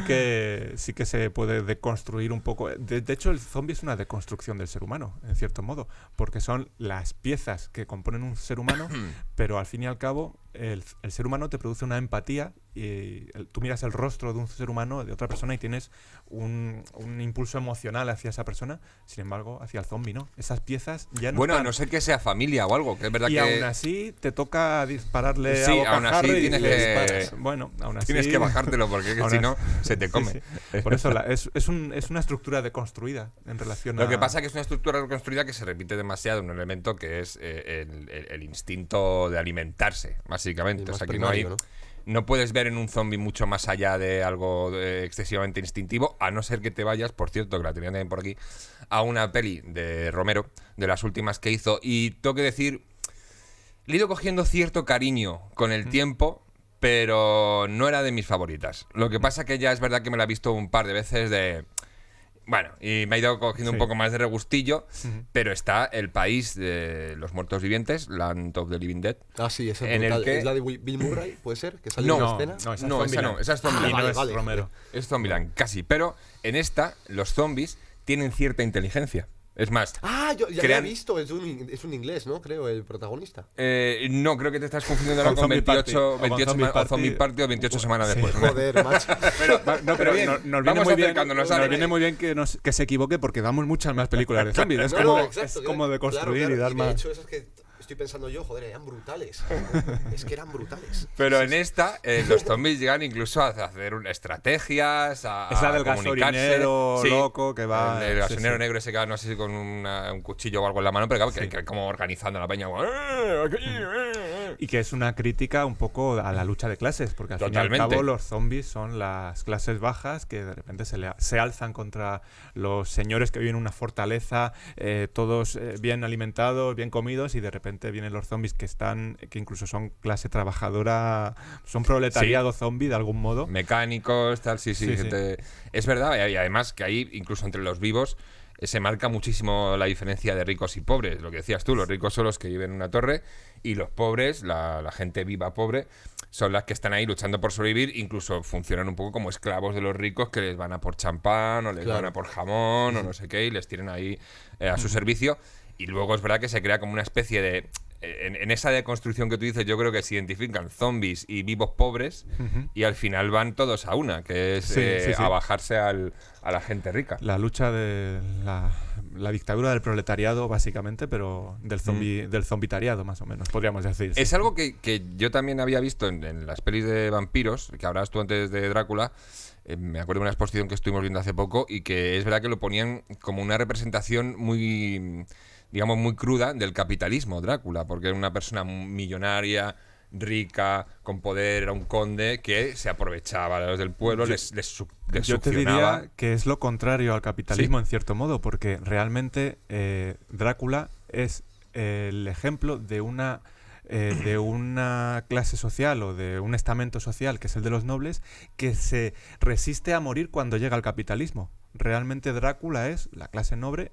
que se puede deconstruir un poco. De hecho, el zombie es una deconstrucción del ser humano, en cierto modo, porque son las piezas que componen un ser humano, pero al fin y al cabo el ser humano te produce una empatía y tú miras el rostro de un ser humano, de otra persona, y tienes un impulso emocional hacia esa persona. Sin embargo, hacia el zombie no. Esas piezas ya no Bueno, están. a no ser que sea familia o algo, que es verdad y que... aún así te toca dispararle Sí, a bocajarro, aún así y tienes le que... disparas. Bueno, aún así... Tienes que bajártelo porque si no, se te come. Sí. Por eso es una estructura deconstruida en relación a... Lo que pasa es que es una estructura reconstruida que se repite demasiado, un elemento que es el instinto de alimentarse, básicamente. O sea, que no puedes ver en un zombie mucho más allá de algo excesivamente instintivo, a no ser que te vayas, por cierto, que la tenía también por aquí, a una peli de Romero, de las últimas que hizo, y tengo que decir, le he ido cogiendo cierto cariño con el tiempo, pero no era de mis favoritas. Lo que pasa que ya es verdad que me la he visto un par de veces Bueno, y me ha ido cogiendo un poco más de regustillo, pero está El País de los Muertos Vivientes, Land of the Living Dead. Ah, sí, esa en es el que... ¿Es la de Bill Murray, puede ser? ¿Que sale en la escena? Esa es Zombieland. Vale, Romero. Es Zombieland, casi. Pero en esta, los zombies tienen cierta inteligencia. Es más... Ah, yo ya lo he visto, es un inglés, ¿no? Creo, el protagonista. No, creo que te estás confundiendo ahora con 28 Zombie Party o 28 semanas después. Joder, macho. Pero bien, nos vamos viene acercándonos. Nos viene muy bien que se equivoque, porque damos muchas más películas de zombies. Es como de construir y dar y más... de hecho, esas que estoy pensando yo, joder, eran brutales. Es que eran brutales. Pero en esta, los zombies llegan incluso a hacer estrategias, a es la del comunicarse. gasolinero loco que va... El gasolinero negro ese que va, no sé si con un cuchillo o algo en la mano, pero claro, que como organizando la peña. Y que es una crítica un poco a la lucha de clases, porque al fin y al cabo los zombies son las clases bajas que de repente se alzan contra los señores que viven en una fortaleza, todos bien alimentados, bien comidos, y de repente vienen los zombies que incluso son clase trabajadora, son proletariado zombie de algún modo. Mecánicos, tal, sí. Es verdad, y además que ahí, incluso entre los vivos, se marca muchísimo la diferencia de ricos y pobres. Lo que decías tú, los ricos son los que viven en una torre y los pobres, la gente viva pobre, son las que están ahí luchando por sobrevivir, incluso funcionan un poco como esclavos de los ricos que les van a por champán o les van a por jamón o no sé qué y les tienen ahí a su servicio. Y luego es verdad que se crea como una especie de... En esa deconstrucción que tú dices, yo creo que se identifican zombies y vivos pobres y al final van todos a una, que es a bajarse a la gente rica. La lucha de la dictadura del proletariado, básicamente, pero del zombitariado, más o menos, podríamos decir. Es algo que yo también había visto en las pelis de vampiros, que hablabas tú antes de Drácula. Me acuerdo de una exposición que estuvimos viendo hace poco y que es verdad que lo ponían como una representación muy... digamos, muy cruda del capitalismo, Drácula, porque era una persona millonaria, rica, con poder, era un conde que se aprovechaba de los del pueblo, les yo te diría que es lo contrario al capitalismo, en cierto modo, porque realmente Drácula es el ejemplo de una clase social o de un estamento social, que es el de los nobles, que se resiste a morir cuando llega el capitalismo. Realmente Drácula es la clase noble,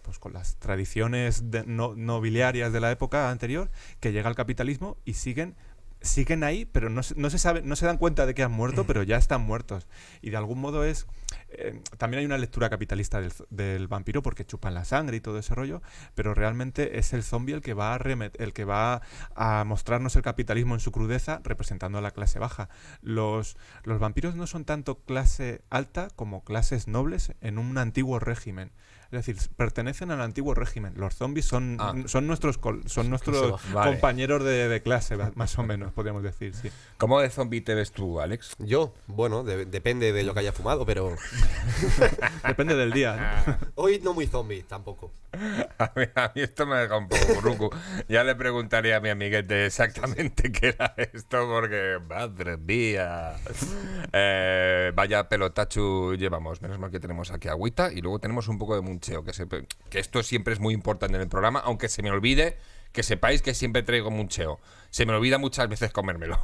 pues con las tradiciones nobiliarias de la época anterior, que llega al capitalismo y siguen ahí, pero no se dan cuenta de que han muerto, pero ya están muertos. Y de algún modo también hay una lectura capitalista del vampiro, porque chupan la sangre y todo ese rollo, pero realmente es el zombie el que va a mostrarnos el capitalismo en su crudeza, representando a la clase baja. Los vampiros no son tanto clase alta como clases nobles en un antiguo régimen. Es decir, pertenecen al antiguo régimen. Los zombies son nuestros Vale. compañeros de clase, más o menos, podríamos decir, sí. ¿Cómo de zombie te ves tú, Alex? Yo, bueno, depende de lo que haya fumado, pero Depende del día, ¿no? hoy no muy zombie tampoco. A mí esto me deja un poco burruco. Ya le preguntaría a mi amiguete exactamente qué era esto, porque madre mía. Vaya pelotachu llevamos. Menos mal que tenemos aquí agüita y luego tenemos un poco de muncheo, que esto siempre es muy importante en el programa, aunque se me olvide, que sepáis que siempre traigo muncheo. Se me olvida muchas veces comérmelo,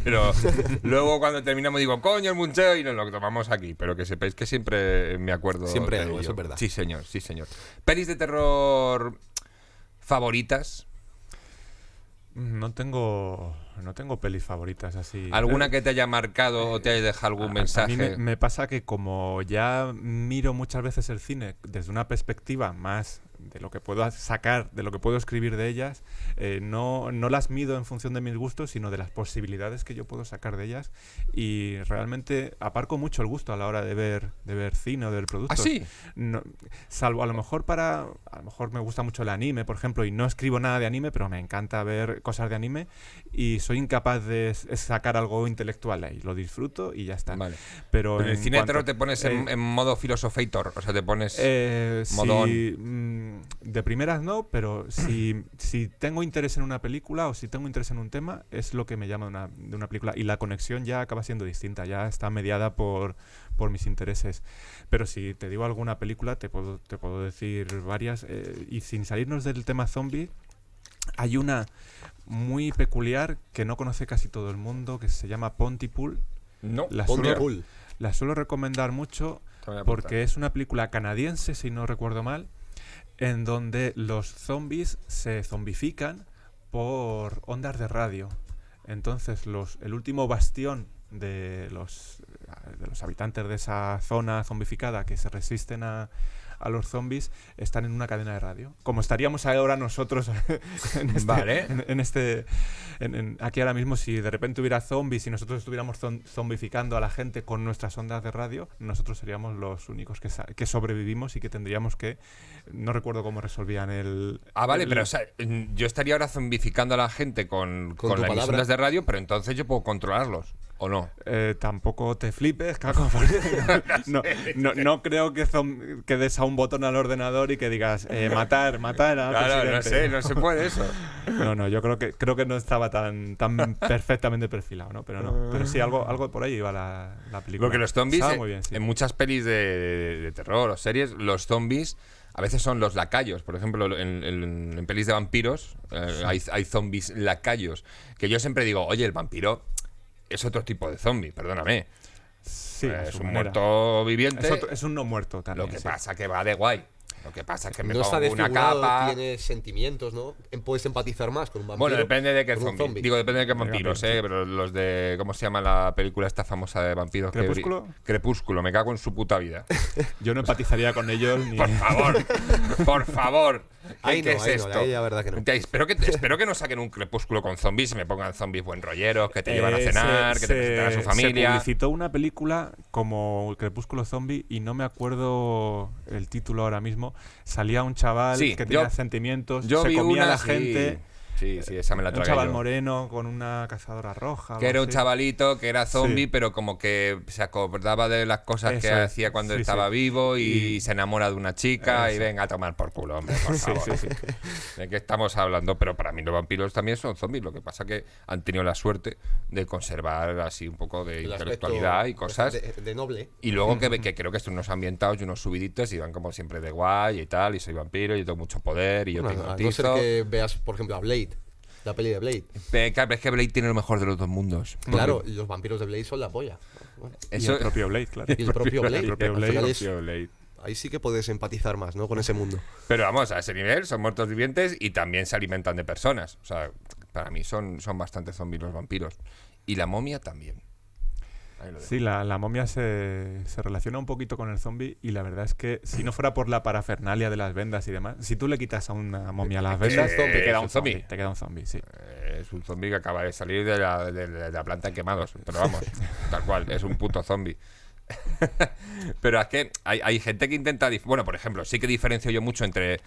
pero luego cuando terminamos digo, coño, el muncheo, y nos lo tomamos aquí. Pero que sepáis que siempre me acuerdo Siempre de algo, ello. eso es verdad. Sí, señor, sí, señor. ¿Pelis de terror favoritas? No tengo pelis favoritas así. ¿Alguna que te haya marcado o te haya dejado algún mensaje? A mí me pasa que como ya miro muchas veces el cine desde una perspectiva más de lo que puedo sacar, de lo que puedo escribir de ellas, no las mido en función de mis gustos, sino de las posibilidades que yo puedo sacar de ellas, y realmente aparco mucho el gusto a la hora de ver cine o de ver productos. ¿Ah, sí? No, salvo a lo mejor me gusta mucho el anime, por ejemplo, y no escribo nada de anime, pero me encanta ver cosas de anime y soy incapaz de sacar algo intelectual ahí. Lo disfruto y ya está. Vale. Pero en el cine de terror te pones en modo filosofator, o sea, te pones modón. De primeras no, pero si tengo interés en una película o si tengo interés en un tema, es lo que me llama de una película, y la conexión ya acaba siendo distinta, ya está mediada por mis intereses. Pero si te digo alguna película, te puedo decir varias, y sin salirnos del tema zombie, hay una muy peculiar que no conoce casi todo el mundo, que se llama Pontypool. No, Pontypool. La suelo recomendar mucho porque es una película canadiense, si no recuerdo mal, en donde los zombies se zombifican por ondas de radio. Entonces el último bastión de los habitantes de esa zona zombificada que se resisten a los zombies están en una cadena de radio. Como estaríamos ahora nosotros aquí ahora mismo, si de repente hubiera zombies y nosotros estuviéramos zombificando a la gente con nuestras ondas de radio, nosotros seríamos los únicos que sobrevivimos y que tendríamos que... No recuerdo cómo resolvían pero o sea, yo estaría ahora zombificando a la gente con las ondas de radio, pero entonces yo puedo controlarlos, ¿o no? Tampoco te flipes, Caco. No creo que des a un botón al ordenador y que digas matar al presidente. No se puede eso. No, yo creo que no estaba tan perfectamente perfilado, ¿no? Pero sí, algo por ahí iba la película. Porque los zombies, muy bien, sí. en muchas pelis de terror o series, los zombies a veces son los lacayos. Por ejemplo, en pelis de vampiros hay zombies lacayos, que yo siempre digo, oye, el vampiro es otro tipo de zombie, perdóname. Sí, es un muerto viviente. Es un no muerto también. Lo que pasa que va de guay. Lo que pasa es que me no pongo está una capa. Tiene sentimientos, ¿no? Puedes empatizar más con un vampiro. Bueno, depende de qué zombie. zombie. Digo, depende de qué vampiros, pero los de... ¿Cómo se llama la película esta famosa de vampiros? ¿Crepúsculo? Crepúsculo, me cago en su puta vida. Yo no empatizaría con ellos ni... Por favor. ¿Qué es esto? Ahí la verdad que no. Espero que no saquen un Crepúsculo con zombies y me pongan zombies buen rolleros, que te llevan a cenar, que te presentan a su familia. Se publicitó una película como Crepúsculo Zombie y no me acuerdo el título ahora mismo. Salía un chaval que tenía sentimientos, se comía a la gente. Sí, esa me la tragué. Un chaval yo. moreno con una cazadora roja. Que era un así. chavalito que era zombie, pero como que se acordaba de las cosas que hacía cuando estaba vivo y se enamora de una chica y venga a tomar por culo, hombre, por favor. ¿De qué estamos hablando? Pero para mí los vampiros también son zombies. Lo que pasa que han tenido la suerte de conservar así un poco de intelectualidad y cosas. De noble. Y luego que creo que son unos ambientados y unos subiditos y van como siempre de guay y tal. Y soy vampiro y yo tengo mucho poder y yo tengo a no ser que veas, por ejemplo, a Blade. La peli de Blade. Es que Blade tiene lo mejor de los dos mundos. Claro, los vampiros de Blade son la polla. Y el propio Blade, claro. Y el propio Blade. Blade. Ahí sí que puedes empatizar más, ¿no? Con ese mundo. Pero vamos, a ese nivel son muertos vivientes y también se alimentan de personas. O sea, para mí son bastante zombies los vampiros. Y la momia también. Sí, la momia se relaciona un poquito con el zombie y la verdad es que si no fuera por la parafernalia de las vendas y demás, si tú le quitas a una momia las vendas, te queda un zombie. Te queda un zombie, sí. Es un zombie que acaba de salir de la planta en quemados. Pero vamos, tal cual, es un puto zombie. Pero es que hay gente que intenta... Bueno, por ejemplo, sí que diferencio yo mucho entre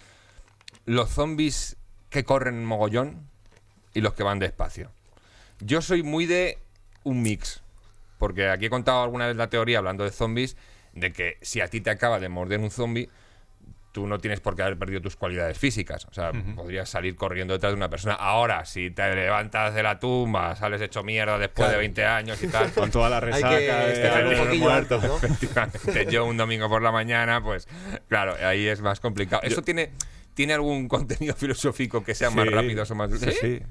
los zombies que corren mogollón y los que van despacio. Yo soy muy de un mix. Porque aquí he contado alguna vez la teoría, hablando de zombies, de que si a ti te acaba de morder un zombie, tú no tienes por qué haber perdido tus cualidades físicas. O sea, podrías salir corriendo detrás de una persona. Ahora, si te levantas de la tumba, sales hecho mierda después de 20 años y tal... Con toda la resaca un poquillo muerto. ¿no? Efectivamente, yo un domingo por la mañana, pues claro, ahí es más complicado. ¿Eso tiene algún contenido filosófico que sea más rápido o más... Sí.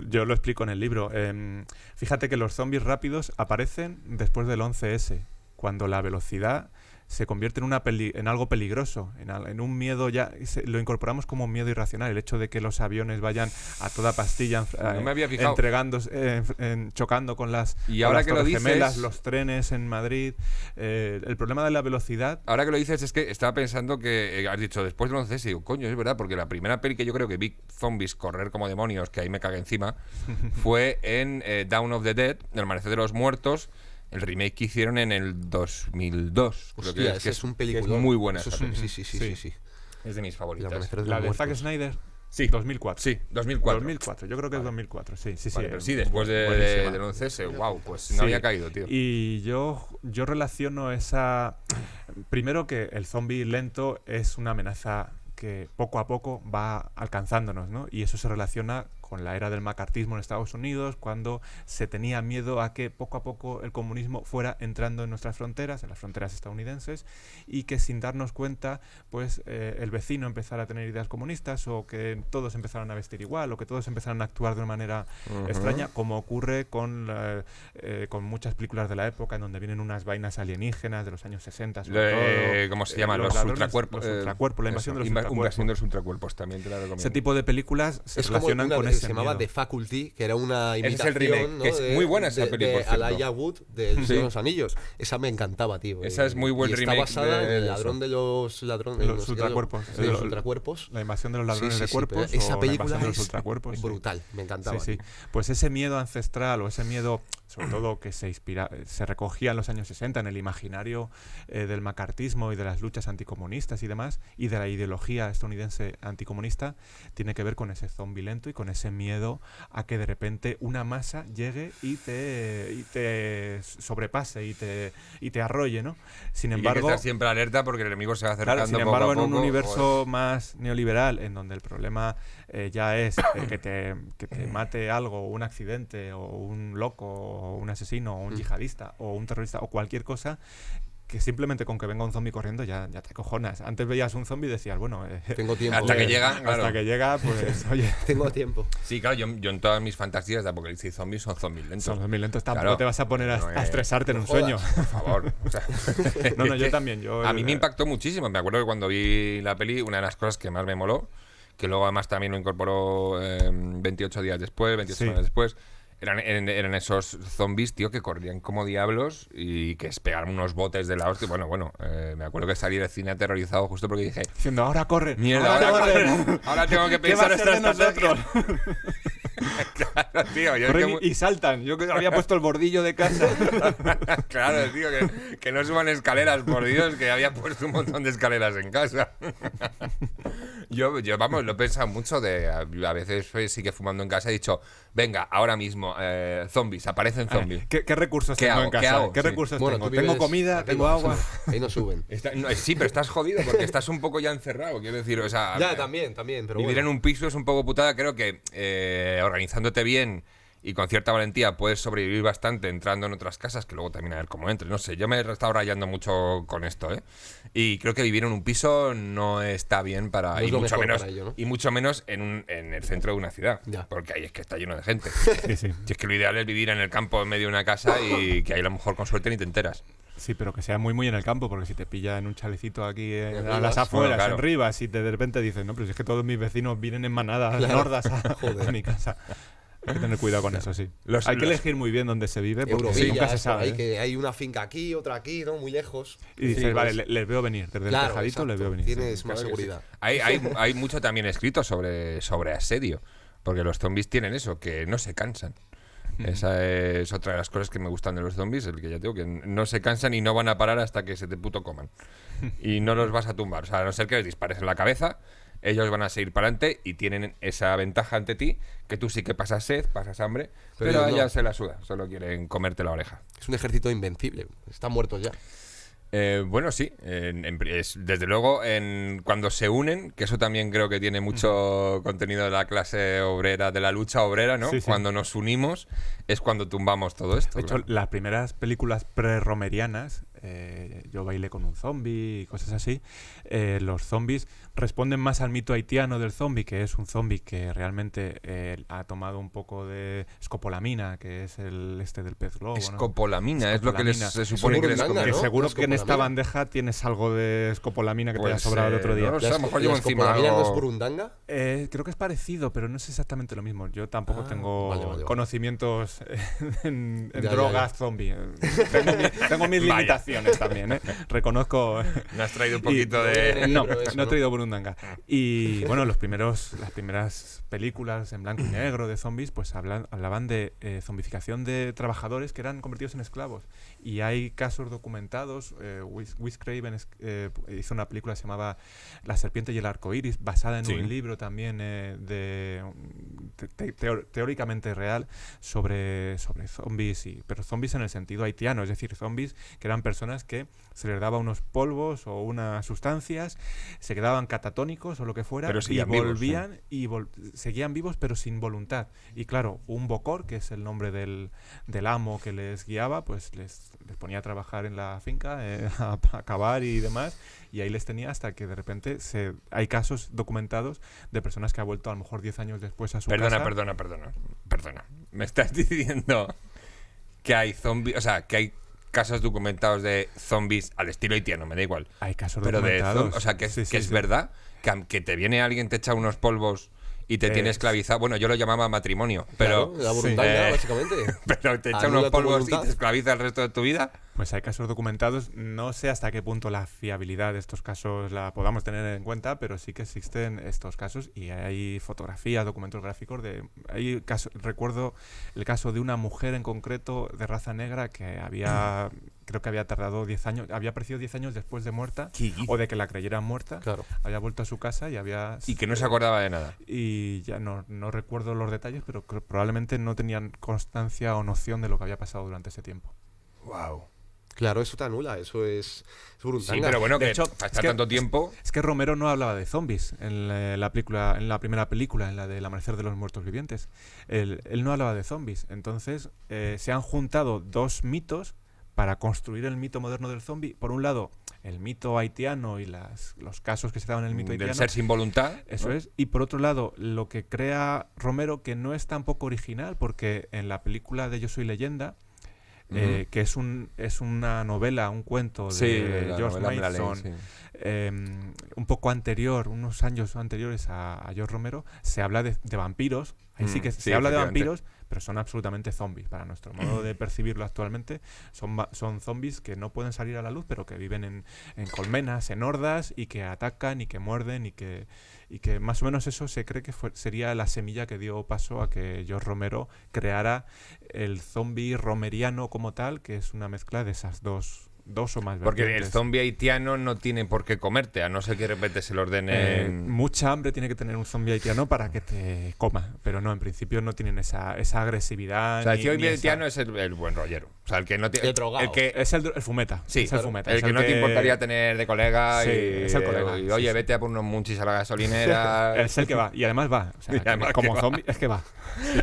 Yo lo explico en el libro. Fíjate que los zombies rápidos aparecen después del 11S, cuando la velocidad se convierte en algo peligroso, en un miedo ya... Lo incorporamos como un miedo irracional, el hecho de que los aviones vayan a toda pastilla no me había fijado. chocando con las, y ahora que lo dices, gemelas, los trenes en Madrid. El problema de la velocidad... Ahora que lo dices es que estaba pensando que has dicho después del 11S, y digo, coño, es verdad, porque la primera peli que yo creo que vi zombies correr como demonios, que ahí me cagué encima, fue en Dawn of the Dead, El Amanecer de los Muertos, el remake que hicieron en el 2002. Hostia, creo que es un película. Es muy buena esa Sí, peli. sí. Es de mis favoritas. La de Zack Snyder. Sí. 2004. Sí, 2004. 2004, yo creo que es 2004. Sí. Vale, pero sí, después del 11S, wow, pues no había caído, tío. Y yo relaciono esa... Primero que el zombie lento es una amenaza que poco a poco va alcanzándonos, ¿no? Y eso se relaciona con la era del macartismo en Estados Unidos, cuando se tenía miedo a que poco a poco el comunismo fuera entrando en nuestras fronteras, en las fronteras estadounidenses, y que sin darnos cuenta, pues el vecino empezara a tener ideas comunistas, o que todos empezaran a vestir igual, o que todos empezaran a actuar de una manera extraña, como ocurre con muchas películas de la época, en donde vienen unas vainas alienígenas de los años 60, sobre todo. ¿Cómo se llama? Los ultracuerpos. Los ultracuerpos, la invasión de los ultracuerpos. Invasión de los ultracuerpos, también te la recomiendo. Ese tipo de películas se relacionan con se llamaba The Faculty, que era una imitación, es el remake, ¿no? Que es muy buena esa película, de Elijah Wood, del Señor de los Anillos. Esa me encantaba, tío. Esa es muy buen remake. Está basada en el ladrón de los ultracuerpos. De los ultracuerpos. La invasión de los ladrones de cuerpos. Esa película de los ultracuerpos. Brutal, me encantaba. Sí. Pues ese miedo ancestral, o ese miedo, sobre todo que se recogía en los años 60 en el imaginario del macartismo y de las luchas anticomunistas y demás, y de la ideología estadounidense anticomunista, tiene que ver con ese zombie lento y con ese miedo a que de repente una masa llegue y te sobrepase y te arrolle, ¿no? Sin embargo, hay que estar siempre alerta porque el enemigo se va acercando. Sin embargo, en un universo más neoliberal, en donde el problema ya es que te mate algo, un accidente, o un loco, o un asesino, o un yihadista, o un terrorista, o cualquier cosa, que simplemente con que venga un zombie corriendo ya te cojonas. Antes veías un zombie y decías, bueno... tengo tiempo. Hasta que llega, claro. Hasta que llega, pues, oye... Tengo tiempo. Sí, claro, yo en todas mis fantasías de apocalipsis y zombies son zombies lentos. Son zombies lentos, tampoco te vas a poner a estresarte en un sueño. Por favor. O sea, no, yo también. A mí me impactó muchísimo. Me acuerdo que cuando vi la peli, una de las cosas que más me moló, que luego además también lo incorporó 28 días después, 28 semanas después... Eran esos zombies, tío, que corrían como diablos y que pegaban unos botes de la hostia. Bueno, me acuerdo que salí del cine aterrorizado justo porque dije... Diciendo, ahora corre. Mierda, ahora corre. Ahora tengo que pensar esta estrategia. Claro, tío. Y saltan. Yo que había puesto el bordillo de casa. Claro, tío, que no suban escaleras, por Dios, que había puesto un montón de escaleras en casa. Yo vamos, lo he pensado mucho a veces sí que fumando en casa he dicho, venga, ahora mismo, zombies, aparecen zombies. ¿Qué recursos tengo en casa? ¿Qué recursos tengo? ¿Tengo comida? ¿Tengo agua? Ahí no suben. Sí, pero estás jodido porque estás un poco ya encerrado, quiero decir, o sea... Ya, también, pero vivir en un piso es un poco putada, creo que organizándote bien y con cierta valentía puedes sobrevivir bastante entrando en otras casas, que luego también a ver cómo entres. No sé, yo me he estado rayando mucho con esto, ¿eh? Y creo que vivir en un piso no está bien para... No y, mucho menos, para ello, ¿no? y mucho menos en el centro de una ciudad. Ya. Porque ahí es que está lleno de gente. Sí. Si es que lo ideal es vivir en el campo en medio de una casa y que ahí a lo mejor con suerte ni te enteras. Sí, pero que sea muy muy en el campo, porque si te pilla en un chalecito aquí a las afueras, en Rivas, y de repente dices, no, pero si es que todos mis vecinos vienen en manadas, hordas a mi casa. Hay que tener cuidado con eso, sí. Hay que elegir muy bien dónde se vive, porque nunca se sabe. Hay una finca aquí, otra aquí, ¿no? Muy lejos. Y dices, vale, les veo venir, desde el tejadito les veo venir. Tienes más seguridad. Hay mucho también escrito sobre asedio, porque los zombies tienen eso, que no se cansan. Esa es otra de las cosas que me gustan de los zombies, el que ya digo que no se cansan y no van a parar hasta que se te puto coman. Y no los vas a tumbar. O sea, a no ser que les dispares en la cabeza, ellos van a seguir para adelante y tienen esa ventaja ante ti, que tú sí que pasas sed, pasas hambre, pero a ellos ella no. se la suda, solo quieren comerte la oreja. Es un ejército invencible. Están muertos ya. Bueno, sí. Desde luego, cuando se unen, que eso también creo que tiene mucho contenido de la clase obrera, de la lucha obrera, ¿no? Sí, sí. Cuando nos unimos es cuando tumbamos todo esto. De hecho, claro. las primeras películas pre-romerianas, Yo bailé con un zombie y cosas así, los zombies responden más al mito haitiano del zombie, que es un zombie que realmente ha tomado un poco de escopolamina, que es el del pez globo, ¿no? Escopolamina, es lo que se Es supone un que les burundanga, come. Que ¿no? seguro La que en esta escopolamina. bandeja tienes algo de escopolamina que te haya Pues, sobrado el otro día. no lo sé, a lo mejor llevo encima escopolamina no es algo- burundanga? Creo que es parecido, pero no es exactamente lo mismo. Yo tampoco tengo vale. conocimientos en Ya, drogas zombie. Tengo mis Vaya. limitaciones también, ¿eh? Reconozco. Me has traído un poquito Y- de... No, libro eso, no he ¿no? traído burundanga. Y bueno, las primeras películas en blanco y negro de zombies, pues hablaban de zombificación de trabajadores que eran convertidos en esclavos. Y hay casos documentados. Wes Craven hizo una película que se llamaba La serpiente y el arco iris, basada en Sí. un libro también teóricamente real sobre zombies, pero zombies en el sentido haitiano, es decir, zombies que eran personas que se les daba unos polvos o unas sustancias, se quedaban catatónicos o lo que fuera, Pero y seguían vivos, volvían seguían vivos pero sin voluntad. Y claro, un bocor, que es el nombre del amo que les guiaba, pues les ponía a trabajar en la finca, a cavar y demás, y ahí les tenía hasta que de repente hay casos documentados de personas que han vuelto a lo mejor 10 años después a su casa. Perdona. Me estás diciendo que hay zombies, o sea, que hay casos documentados de zombies al estilo haitiano, me da igual. Hay casos Pero documentados. o sea, que, Sí, que sí, es sí. verdad que te viene alguien, te echa unos polvos y te tiene esclavizado. Bueno, yo lo llamaba matrimonio, pero, Claro, la burundanga, sí. básicamente. pero te echa Anula unos tu polvos y voluntad. te esclaviza el resto de tu vida. Pues hay casos documentados. No sé hasta qué punto la fiabilidad de estos casos la podamos tener en cuenta, pero sí que existen estos casos y hay fotografías, documentos gráficos recuerdo el caso de una mujer en concreto de raza negra que creo que había tardado 10 años, había aparecido 10 años después de muerta, o de que la creyeran muerta. Claro. Había vuelto a su casa Y que no se acordaba de nada. Y ya no recuerdo los detalles, pero probablemente no tenían constancia o noción de lo que había pasado durante ese tiempo. Wow. Claro, eso te anula, eso es burundanga. Sí, pero bueno, De que hecho, hasta tanto tiempo... Es que Romero no hablaba de zombies en la primera película, en la del Amanecer de los Muertos Vivientes. Él no hablaba de zombies. Entonces, se han juntado dos mitos para construir el mito moderno del zombie. Por un lado, el mito haitiano y los casos que se daban en el mito haitiano. Del ser sin voluntad. Eso ¿no? es. Y por otro lado, lo que crea Romero, que no es tampoco original, porque en la película de Yo soy leyenda, que es una novela, un cuento de la George novela me la leí, Mason, sí. un poco anterior, unos años anteriores a George Romero, se habla de vampiros. Ahí sí que se habla de efectivamente. vampiros, pero son absolutamente zombies. Para nuestro modo de percibirlo actualmente, son zombies que no pueden salir a la luz, pero que viven en colmenas, en hordas, y que atacan y que muerden y que más o menos eso se cree que sería la semilla que dio paso a que George Romero creara el zombie romeriano como tal, que es una mezcla de esas dos o más Porque el vertientes. zombie haitiano no tiene por qué comerte, a no ser que de repente se lo ordenen... Mucha hambre tiene que tener un zombie haitiano para que te coma, pero no, en principio no tienen esa agresividad. O sea, el ni zombie esa- haitiano es el buen rollero. O sea, el que no tiene... El drogado. Es el fumeta. Sí, es el fumeta. el es que no te importaría tener de colega Sí, y, es el colega, y, sí, oye, sí. vete a por unos munchis a la gasolinera. Es el que va, y además va. O sea, Y además como que va. zombie, es que va.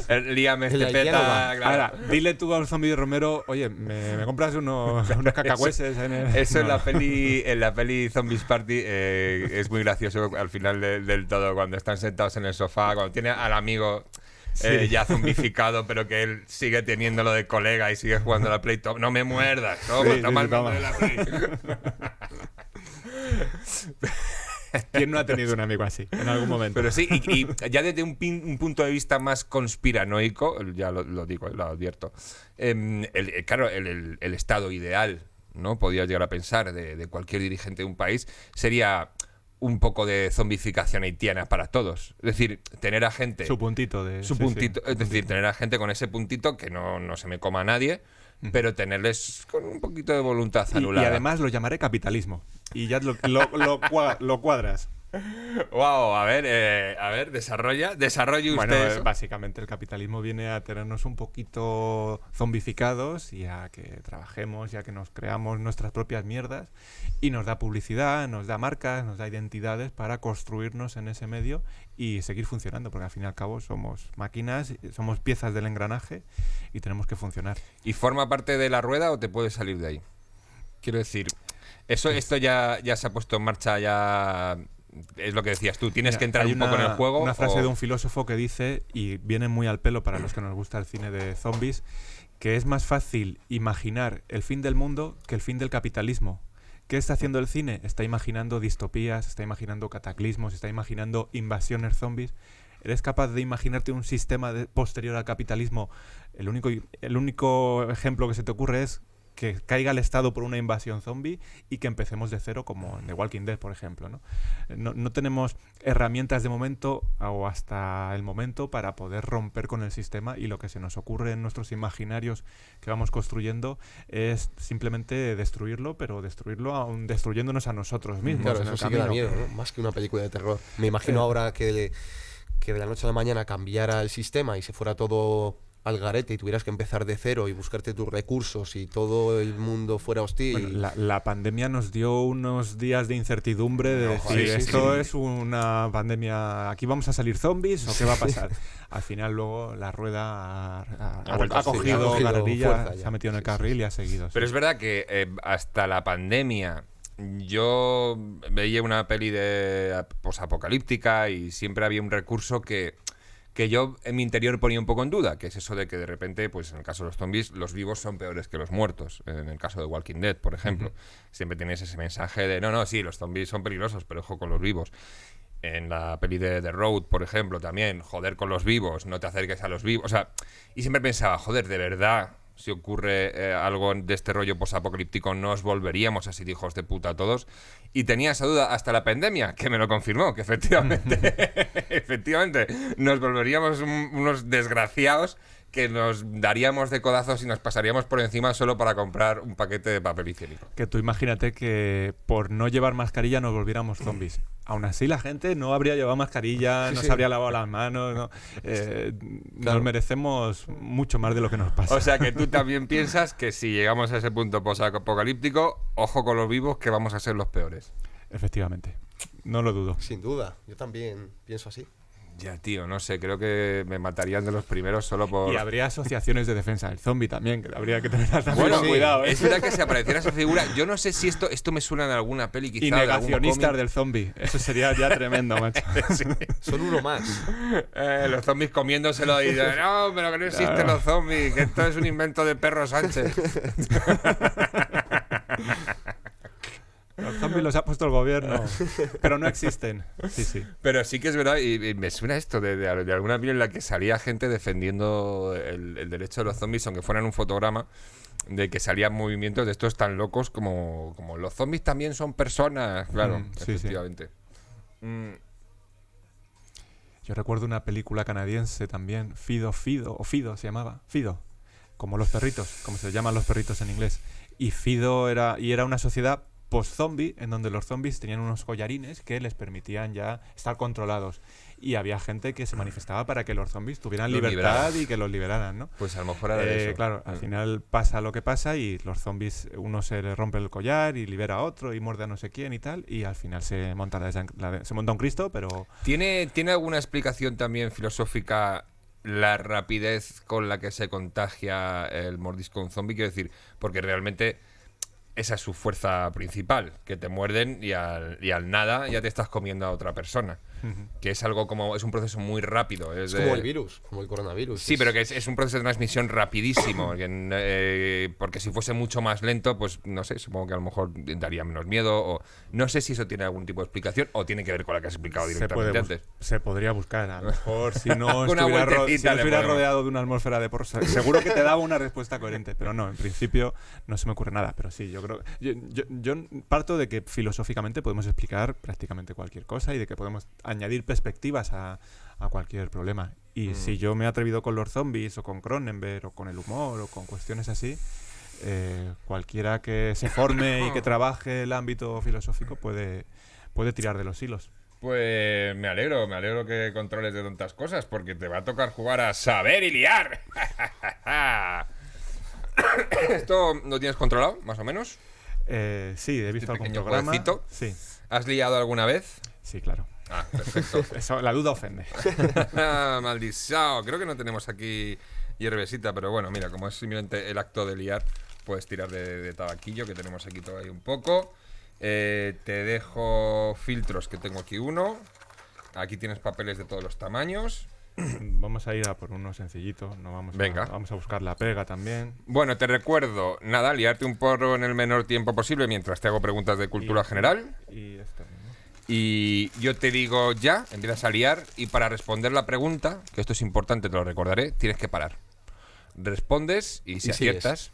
Líame El este haitiano peta. va. Claro. Ahora, dile tú a un zombie de Romero, oye, ¿me compras unos cacahueses? Eso No. en la peli Zombies Party es muy gracioso al final del todo, cuando están sentados en el sofá, cuando tiene al amigo ya zombificado, pero que él sigue teniéndolo de colega y sigue jugando a la Play. No me muerdas, toma, Sí, toma sí, el mando toma. de la Play. ¿Quién no ha tenido un amigo así en algún momento? Pero sí, y ya desde un punto de vista más conspiranoico, ya lo digo, lo advierto, claro, el estado ideal, ¿no? Podías llegar a pensar de cualquier dirigente de un país sería un poco de zombificación haitiana para todos. Es decir, tener a gente... Su puntito de... Su puntito, es decir, tener a gente con ese puntito que no se me coma a nadie, pero tenerles con un poquito de voluntad anulada. Y además lo llamaré capitalismo. Y ya lo cuadras. Wow, a ver, desarrolle usted Bueno, eso. básicamente el capitalismo viene a tenernos un poquito zombificados y a que trabajemos y a que nos creamos nuestras propias mierdas y nos da publicidad, nos da marcas, nos da identidades para construirnos en ese medio y seguir funcionando, porque al fin y al cabo somos máquinas, somos piezas del engranaje y tenemos que funcionar. ¿Y forma parte de la rueda o te puedes salir de ahí? Quiero decir, esto ya se ha puesto en marcha, ya... Es lo que decías tú, tienes que entrar un poco en el juego. Una frase de un filósofo que dice, y viene muy al pelo para los que nos gusta el cine de zombies, que es más fácil imaginar el fin del mundo que el fin del capitalismo. ¿Qué está haciendo el cine? Está imaginando distopías, está imaginando cataclismos, está imaginando invasiones zombies. ¿Eres capaz de imaginarte un sistema posterior al capitalismo? El único ejemplo que se te ocurre es que caiga el Estado por una invasión zombie y que empecemos de cero, como en The Walking Dead, por ejemplo, ¿no? No tenemos herramientas de momento o hasta el momento para poder romper con el sistema, y lo que se nos ocurre en nuestros imaginarios que vamos construyendo es simplemente destruirlo, pero destruirlo aún destruyéndonos a nosotros mismos. Claro, en el eso sí que da camino. miedo, ¿no? Más que una película de terror. Me imagino ahora que de la noche a la mañana cambiara el sistema y se fuera todo al garete y tuvieras que empezar de cero y buscarte tus recursos y todo el mundo fuera hostil. Bueno, la pandemia nos dio unos días de incertidumbre de decir, esto es una pandemia, aquí vamos a salir zombies o qué va a pasar. Al final luego la rueda ha cogido carrerilla, fuerza ya. se ha metido en el carril y ha seguido. Pero es verdad que hasta la pandemia yo veía una peli de posapocalíptica y siempre había un recurso que yo en mi interior ponía un poco en duda, que es eso de que de repente, pues en el caso de los zombies, los vivos son peores que los muertos. En el caso de Walking Dead, por ejemplo. Siempre tienes ese mensaje de, no, sí, los zombies son peligrosos, pero ojo con los vivos. En la peli de The Road, por ejemplo, también, joder con los vivos, no te acerques a los vivos. O sea, y siempre pensaba, joder, de verdad, si ocurre algo de este rollo posapocalíptico, no os volveríamos así de hijos de puta todos. Y tenía esa duda hasta la pandemia, que me lo confirmó, que efectivamente nos volveríamos unos desgraciados que nos daríamos de codazos y nos pasaríamos por encima solo para comprar un paquete de papel higiénico. Que tú imagínate que por no llevar mascarilla nos volviéramos zombies. Aún así la gente no habría llevado mascarilla, no se habría lavado las manos. No, nos merecemos mucho más de lo que nos pasa. O sea que tú también piensas que si llegamos a ese punto posapocalíptico, ojo con los vivos, que vamos a ser los peores. Efectivamente, no lo dudo. Sin duda, yo también pienso así. Ya, tío, no sé, creo que me matarían de los primeros solo por... Y habría asociaciones de defensa del zombie también, que habría que tener también bueno, cuidado. Es verdad que si apareciera esa figura, yo no sé si esto me suena de alguna peli quizá. Y de negacionistas del zombie, eso sería ya tremendo, macho. Sí. Son uno más. Los zombies comiéndoselo y dicen, no, pero que no existen los zombies, que esto es un invento de Perro Sánchez. Los zombies los ha puesto el gobierno, pero no existen. Sí. Pero sí que es verdad, y me suena esto de alguna peli en la que salía gente defendiendo el derecho de los zombies, aunque fueran un fotograma, de que salían movimientos de estos tan locos como los zombies también son personas. Claro, efectivamente. Yo recuerdo una película canadiense también, Fido se llamaba, Fido, como los perritos, como se llaman los perritos en inglés. Y Fido era una sociedad post-zombie, en donde los zombies tenían unos collarines que les permitían ya estar controlados. Y había gente que se manifestaba para que los zombies tuvieran libertad y que los liberaran, ¿no? Pues a lo mejor era de eso. Claro, al final pasa lo que pasa y los zombies, uno se le rompe el collar y libera a otro y muerde a no sé quién y tal, y al final se monta un Cristo, pero... ¿Tiene alguna explicación también filosófica la rapidez con la que se contagia el mordisco de un zombie? Quiero decir, porque realmente... esa es su fuerza principal, que te muerden y al nada ya te estás comiendo a otra persona. Que es algo como... es un proceso muy rápido. Es como el virus, como el coronavirus. Sí, pero que es un proceso de transmisión rapidísimo. Porque si fuese mucho más lento, pues no sé, supongo que a lo mejor daría menos miedo. O no sé si eso tiene algún tipo de explicación o tiene que ver con la que has explicado directamente antes. Se podría buscar. A lo mejor si no estuviera rodeado de una atmósfera de porro, seguro que te daba una respuesta coherente. Pero no, en principio no se me ocurre nada. Pero sí, yo creo creo. Yo parto de que filosóficamente podemos explicar prácticamente cualquier cosa y de que podemos añadir perspectivas a cualquier problema. Y si yo me he atrevido con los zombies o con Cronenberg o con el humor o con cuestiones así, cualquiera que se forme y que trabaje el ámbito filosófico puede tirar de los hilos. Pues me alegro que controles de tantas cosas, porque te va a tocar jugar a saber y liar. ¿Esto lo tienes controlado, más o menos? Sí, he visto algún pequeño programa. jueguecito. Sí. ¿Has liado alguna vez? Sí, claro. Ah, perfecto. Eso, la duda ofende. Maldición. Creo que no tenemos aquí hierbesita, pero bueno, mira, como es simplemente el acto de liar, puedes tirar de tabaquillo, que tenemos aquí todavía un poco. Te dejo filtros, que tengo aquí uno. Aquí tienes papeles de todos los tamaños. Vamos a ir a por uno sencillito. Venga. Vamos a buscar la pega también. Bueno, te recuerdo, nada, liarte un porro en el menor tiempo posible mientras te hago preguntas de cultura general. Y esto, ¿no? Y yo te digo ya, empiezas a liar, y para responder la pregunta, que esto es importante, te lo recordaré, tienes que parar. Respondes y si aciertas,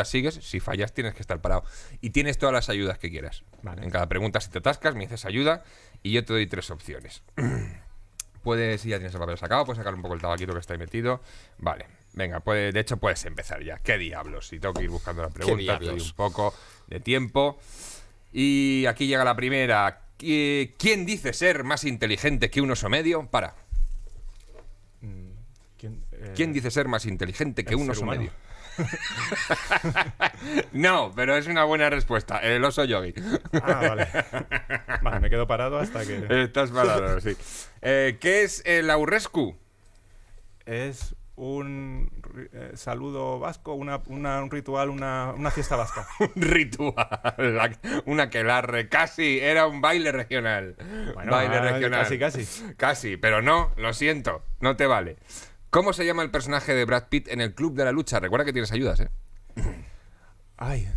sigues, si fallas tienes que estar parado. Y tienes todas las ayudas que quieras. Vale. En cada pregunta, si te atascas, me dices ayuda y yo te doy 3 opciones. Puedes, si ya tienes el papel sacado, puedes sacar un poco el tabaquito que está ahí metido. Vale, venga, de hecho puedes empezar ya. ¿Qué diablos? Si tengo que ir buscando la pregunta, te doy un poco de tiempo. Y aquí llega la primera. ¿Quién dice ser más inteligente que un oso medio? Para. ¿Quién dice ser más inteligente que un oso medio? No, pero es una buena respuesta. El oso yogi. Ah, vale. Vale, me quedo parado hasta que... Estás parado, sí. ¿Qué es el aurrescu? Es un saludo vasco, un ritual, una fiesta vasca. Un ritual. Un aquelarre. Casi, era un baile regional. Bueno, baile regional. Casi. Casi, pero no, lo siento, no te vale. ¿Cómo se llama el personaje de Brad Pitt en el Club de la Lucha? Recuerda que tienes ayudas, ¿eh? Ay,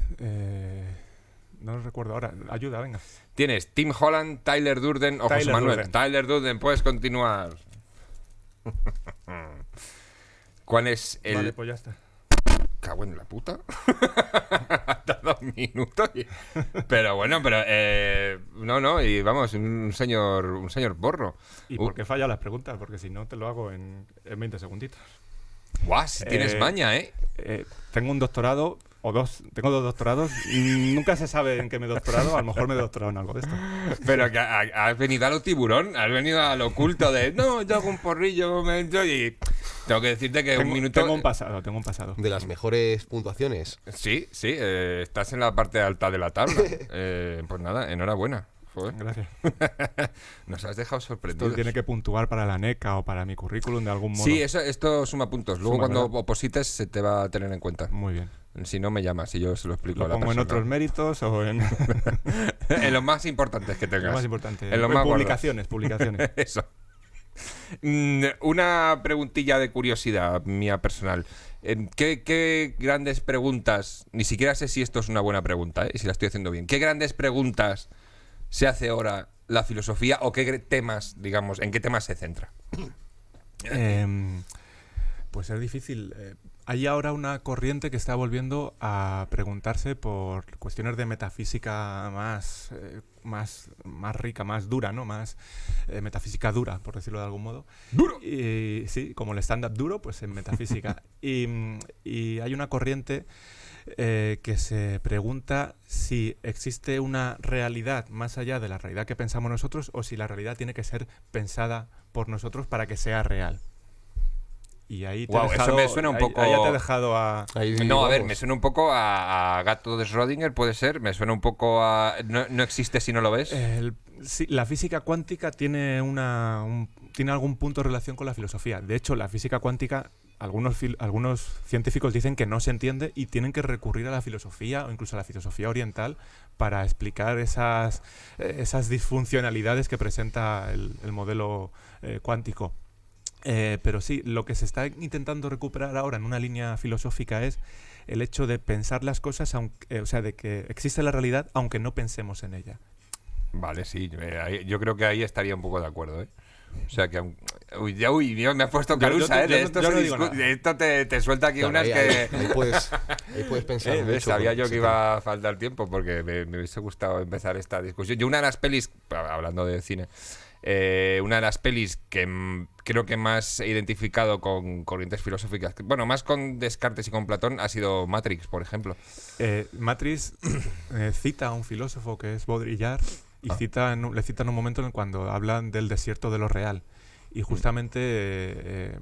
no lo recuerdo ahora. Ayuda, venga. Tienes Tim Holland, Tyler Durden o José Manuel. Durden. Tyler Durden, puedes continuar. ¿Cuál es el...? Vale, pues ya está. Cago en la puta. Hasta 2 minutos. Pero bueno, no, y vamos, un señor borro. ¿Y por qué falla las preguntas? Porque si no te lo hago en 20 segunditos. Guau, si tienes maña, ¿eh? Tengo un doctorado, tengo 2 doctorados. Nunca se sabe en qué me he doctorado. A lo mejor me he doctorado en algo de esto. Pero que has venido a lo tiburón, has venido al oculto de no, yo hago un porrillo y tengo que decirte que un minuto. Tengo un pasado. De las mejores puntuaciones. Sí, estás en la parte alta de la tabla. Pues nada, enhorabuena. Joder. Gracias. Nos has dejado sorprendidos. Esto tiene que puntuar para la NECA o para mi currículum de algún modo. Sí, esto suma puntos. Luego cuando ¿verdad? oposites se te va a tener en cuenta. Muy bien. Si no, me llamas y yo se lo explico a ¿Lo la pongo persona. en otros méritos o en...? En los más importantes que tengas. Lo más importante. En los más publicaciones. Eso. Una preguntilla de curiosidad mía personal. ¿Qué grandes preguntas, ni siquiera sé si esto es una buena pregunta, si la estoy haciendo bien, qué grandes preguntas se hace ahora la filosofía o qué temas, digamos, en qué temas se centra? Pues es difícil. Hay ahora una corriente que está volviendo a preguntarse por cuestiones de metafísica más rica, más dura, ¿no? Más metafísica dura, por decirlo de algún modo. ¡Duro! Y, sí, como el stand-up duro, pues en metafísica. y hay una corriente que se pregunta si existe una realidad más allá de la realidad que pensamos nosotros o si la realidad tiene que ser pensada por nosotros para que sea real. Y ahí te he dejado, eso me suena un poco... Ahí ya te he dejado a... No, a ver, me suena un poco a gato de Schrödinger, puede ser. Me suena un poco a... No existe si no lo ves. Sí, la física cuántica tiene tiene algún punto de relación con la filosofía. De hecho, la física cuántica, algunos científicos dicen que no se entiende y tienen que recurrir a la filosofía o incluso a la filosofía oriental para explicar esas disfuncionalidades que presenta el modelo cuántico. Pero sí, lo que se está intentando recuperar ahora en una línea filosófica es el hecho de pensar las cosas, o sea, de que existe la realidad aunque no pensemos en ella. Vale, sí. Yo creo que ahí estaría un poco de acuerdo, ¿eh? O sea que... Uy, Dios, me has puesto carusa, ¿eh? Esto te suelta aquí unas que... Ahí puedes pensar mucho. Sabía yo que iba a faltar tiempo porque me hubiese gustado empezar esta discusión. Yo una de las pelis, hablando de cine, una de las pelis que creo que más he identificado con corrientes filosóficas, bueno, más con Descartes y con Platón, ha sido Matrix, por ejemplo. Matrix cita a un filósofo que es Baudrillard y le cita en un momento en cuando hablan del desierto de lo real. Y justamente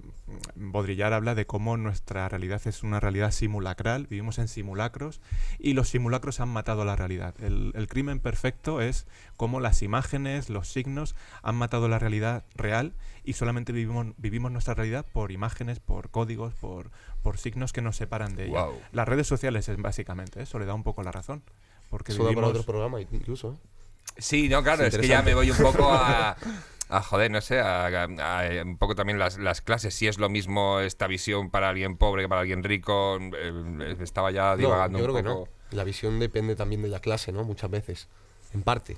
Baudrillard habla de cómo nuestra realidad es una realidad simulacral, vivimos en simulacros y los simulacros han matado a la realidad. El crimen perfecto es cómo las imágenes, los signos han matado la realidad real y solamente vivimos nuestra realidad por imágenes, por códigos, por signos que nos separan de ella. Wow. Las redes sociales es básicamente eso, le da un poco la razón. Porque eso da para otro programa incluso, ¿eh? Sí, no, claro, es que ya me voy un poco a joder, no sé, a un poco también las clases. Si es lo mismo esta visión para alguien pobre que para alguien rico, estaba ya divagando yo un creo poco. Que no. La visión depende también de la clase, ¿no? Muchas veces, en parte.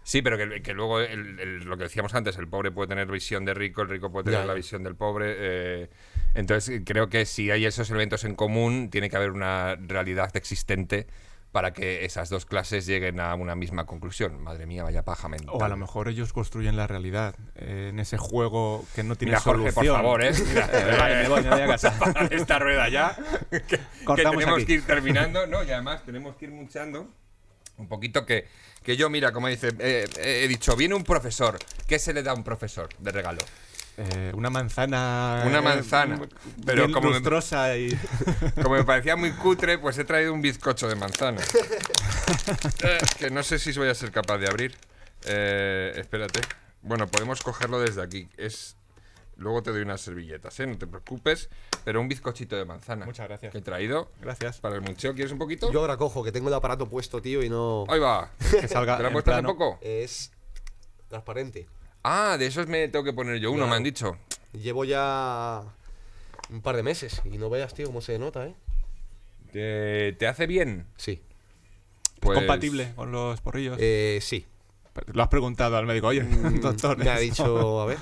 Sí, pero que luego lo que decíamos antes, el pobre puede tener visión de rico, el rico puede tener la visión del pobre. Entonces creo que si hay esos elementos en común, tiene que haber una realidad existente para que esas dos clases lleguen a una misma conclusión. Madre mía, vaya paja mental. O a lo mejor ellos construyen la realidad en ese juego que no tiene Jorge, solución. por favor, ¿eh? Vale, me voy a casa. Esta rueda ya, que tenemos aquí. que ir terminando, ¿no? Y además tenemos que ir muchando un poquito que yo, mira, como dice, he dicho, viene un profesor. ¿Qué se le da a un profesor de regalo? Una manzana. Una manzana. Pero bien como lustrosa y... como me parecía muy cutre, pues he traído un bizcocho de manzana. Que no sé si voy a ser capaz de abrir. Espérate. Bueno, podemos cogerlo desde aquí. Luego te doy unas servilletas, no te preocupes. Pero un bizcochito de manzana. Muchas gracias. Que he traído. Gracias. Para el museo. ¿Quieres un poquito? Yo ahora cojo, que tengo el aparato puesto, tío, y no... Ahí va. Que salga ¿Te lo has en puesto hace plano. poco? Es transparente. Ah, de esos me tengo que poner yo uno, Claro. me han dicho. Llevo ya un par de meses y no veas, tío, cómo se nota, ¿eh? ¿Te hace bien? Sí. Pues... ¿Compatible con los porrillos? Sí. Lo has preguntado al médico. Oye, doctor. Me ha dicho, a ver.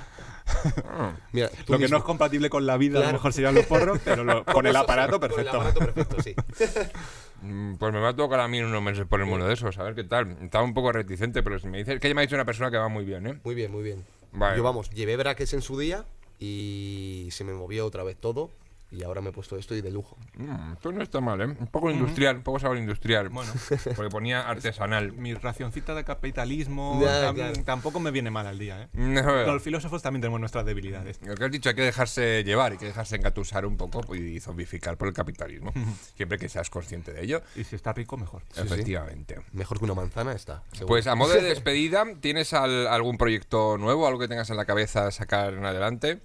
Mira, tú Lo que mismo. no es compatible con la vida, a Claro. lo mejor serían los porros, pero con el aparato, Con el perfecto. aparato perfecto, sí. Pues me va a tocar a mí en unos meses ponerme uno de esos, a ver qué tal. Estaba un poco reticente, pero si me dice que ya me ha dicho una persona que va muy bien, ¿eh? Muy bien, muy bien. Vale. Yo, vamos, llevé brackets en su día y se me movió otra vez todo. Y ahora me he puesto esto y de lujo. Esto no está mal, ¿eh? Un poco industrial, un poco sabor industrial. Bueno. Porque ponía artesanal. Mi racioncita de capitalismo Ya, claro. tampoco me viene mal al día, ¿eh? No, Los filósofos también tenemos nuestras debilidades. lo que has dicho, hay que dejarse llevar, hay que dejarse engatusar un poco y zombificar por el capitalismo. Siempre que seas consciente de ello. Y si está rico, mejor. Sí. Efectivamente. Mejor que una manzana está. Seguro. Pues a modo de despedida, ¿tienes algún proyecto nuevo, algo que tengas en la cabeza sacar en adelante?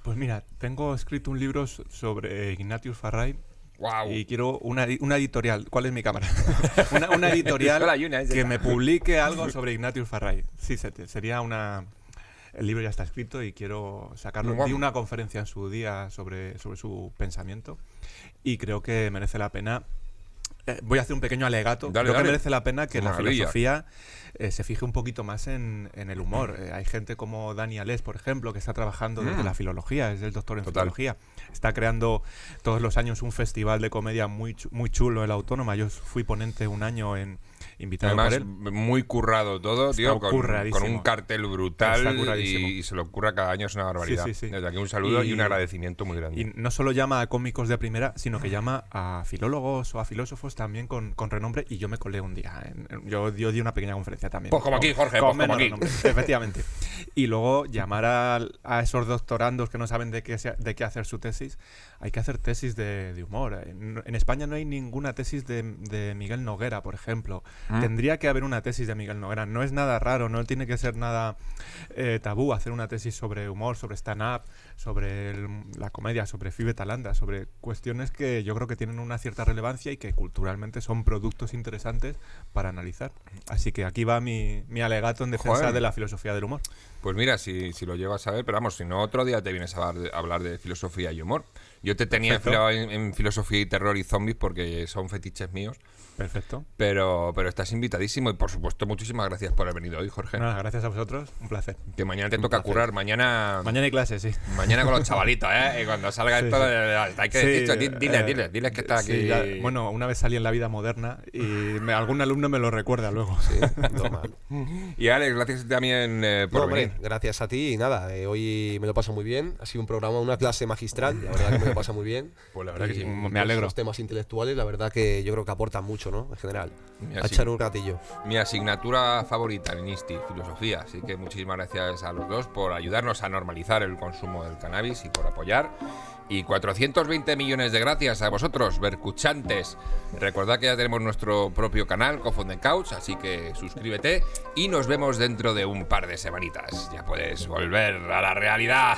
Pues mira, tengo escrito un libro sobre Ignatius Farray. ¡Wow! Y quiero una editorial. ¿Cuál es mi cámara? una editorial Solo hay una, es que esa. me publique algo sobre Ignatius Farray. Sí, sería una... El libro ya está escrito y quiero sacarlo. Muy guapo. Di una conferencia en su día sobre su pensamiento y creo que merece la pena. Voy a hacer un pequeño alegato. Dale, Creo dale. que merece la pena que la Maravilla. filosofía se fije un poquito más en el humor. Hay gente como Dani Alés, por ejemplo, que está trabajando desde la filología, es el doctor en Total. filología. Está creando todos los años un festival de comedia muy chulo en la Autónoma. Yo fui ponente un año invitado Además, por él. muy currado todo, Está tío, con curradísimo. un cartel brutal Está curradísimo. y se lo ocurra cada año, es una barbaridad. Sí, sí, sí. Desde aquí un saludo y un Y- agradecimiento muy grande. Y no solo llama a cómicos de primera, sino que llama a filólogos o a filósofos también con renombre. Y yo me colé un día. Yo di una pequeña conferencia también. Pues como aquí, Jorge, Con pues como menos aquí. renombre, efectivamente. Y luego llamar a esos doctorandos que no saben de qué hacer su tesis. Hay que hacer tesis de humor. En España no hay ninguna tesis de Miguel Noguera, por ejemplo. Tendría que haber una tesis de Miguel Noguera. No es nada raro, no tiene que ser nada tabú hacer una tesis sobre humor, sobre stand-up, sobre la comedia, sobre Fibe Talanda, sobre cuestiones que yo creo que tienen una cierta relevancia y que culturalmente son productos interesantes para analizar. Así que aquí va mi alegato en defensa Joder. de la filosofía del humor. Pues mira, si lo llevas a ver, pero vamos, si no, otro día te vienes a hablar de filosofía y humor. Yo te tenía Perfecto. enfilado en filosofía y terror y zombies porque son fetiches míos, Perfecto. pero estás invitadísimo y por supuesto muchísimas gracias por haber venido hoy, Jorge. Nada, gracias a vosotros, un placer. Que mañana te toca currar, mañana hay clase, sí. Mañana con los chavalitos, ¿eh? Y cuando salga esto, hay que decir, diles que está aquí. Ya, bueno, una vez salí en La Vida Moderna y algún alumno me lo recuerda luego. Sí, normal. Y Alex, gracias también por venir. Gracias a ti y nada, hoy me lo paso muy bien. Ha sido un programa, una clase magistral, la verdad que me lo pasa muy bien. Pues la verdad que sí, me alegro. Los temas intelectuales, la verdad que yo creo que aportan mucho, ¿no? En general. A echar un ratillo. Mi asignatura favorita en INSTI, filosofía. Así que muchísimas gracias a los dos por ayudarnos a normalizar el consumo del cannabis y por apoyar. Y 420 millones de gracias a vosotros, vercuchantes. Recordad que ya tenemos nuestro propio canal, Cough on the Couch, así que suscríbete y nos vemos dentro de un par de semanitas. Ya puedes volver a la realidad.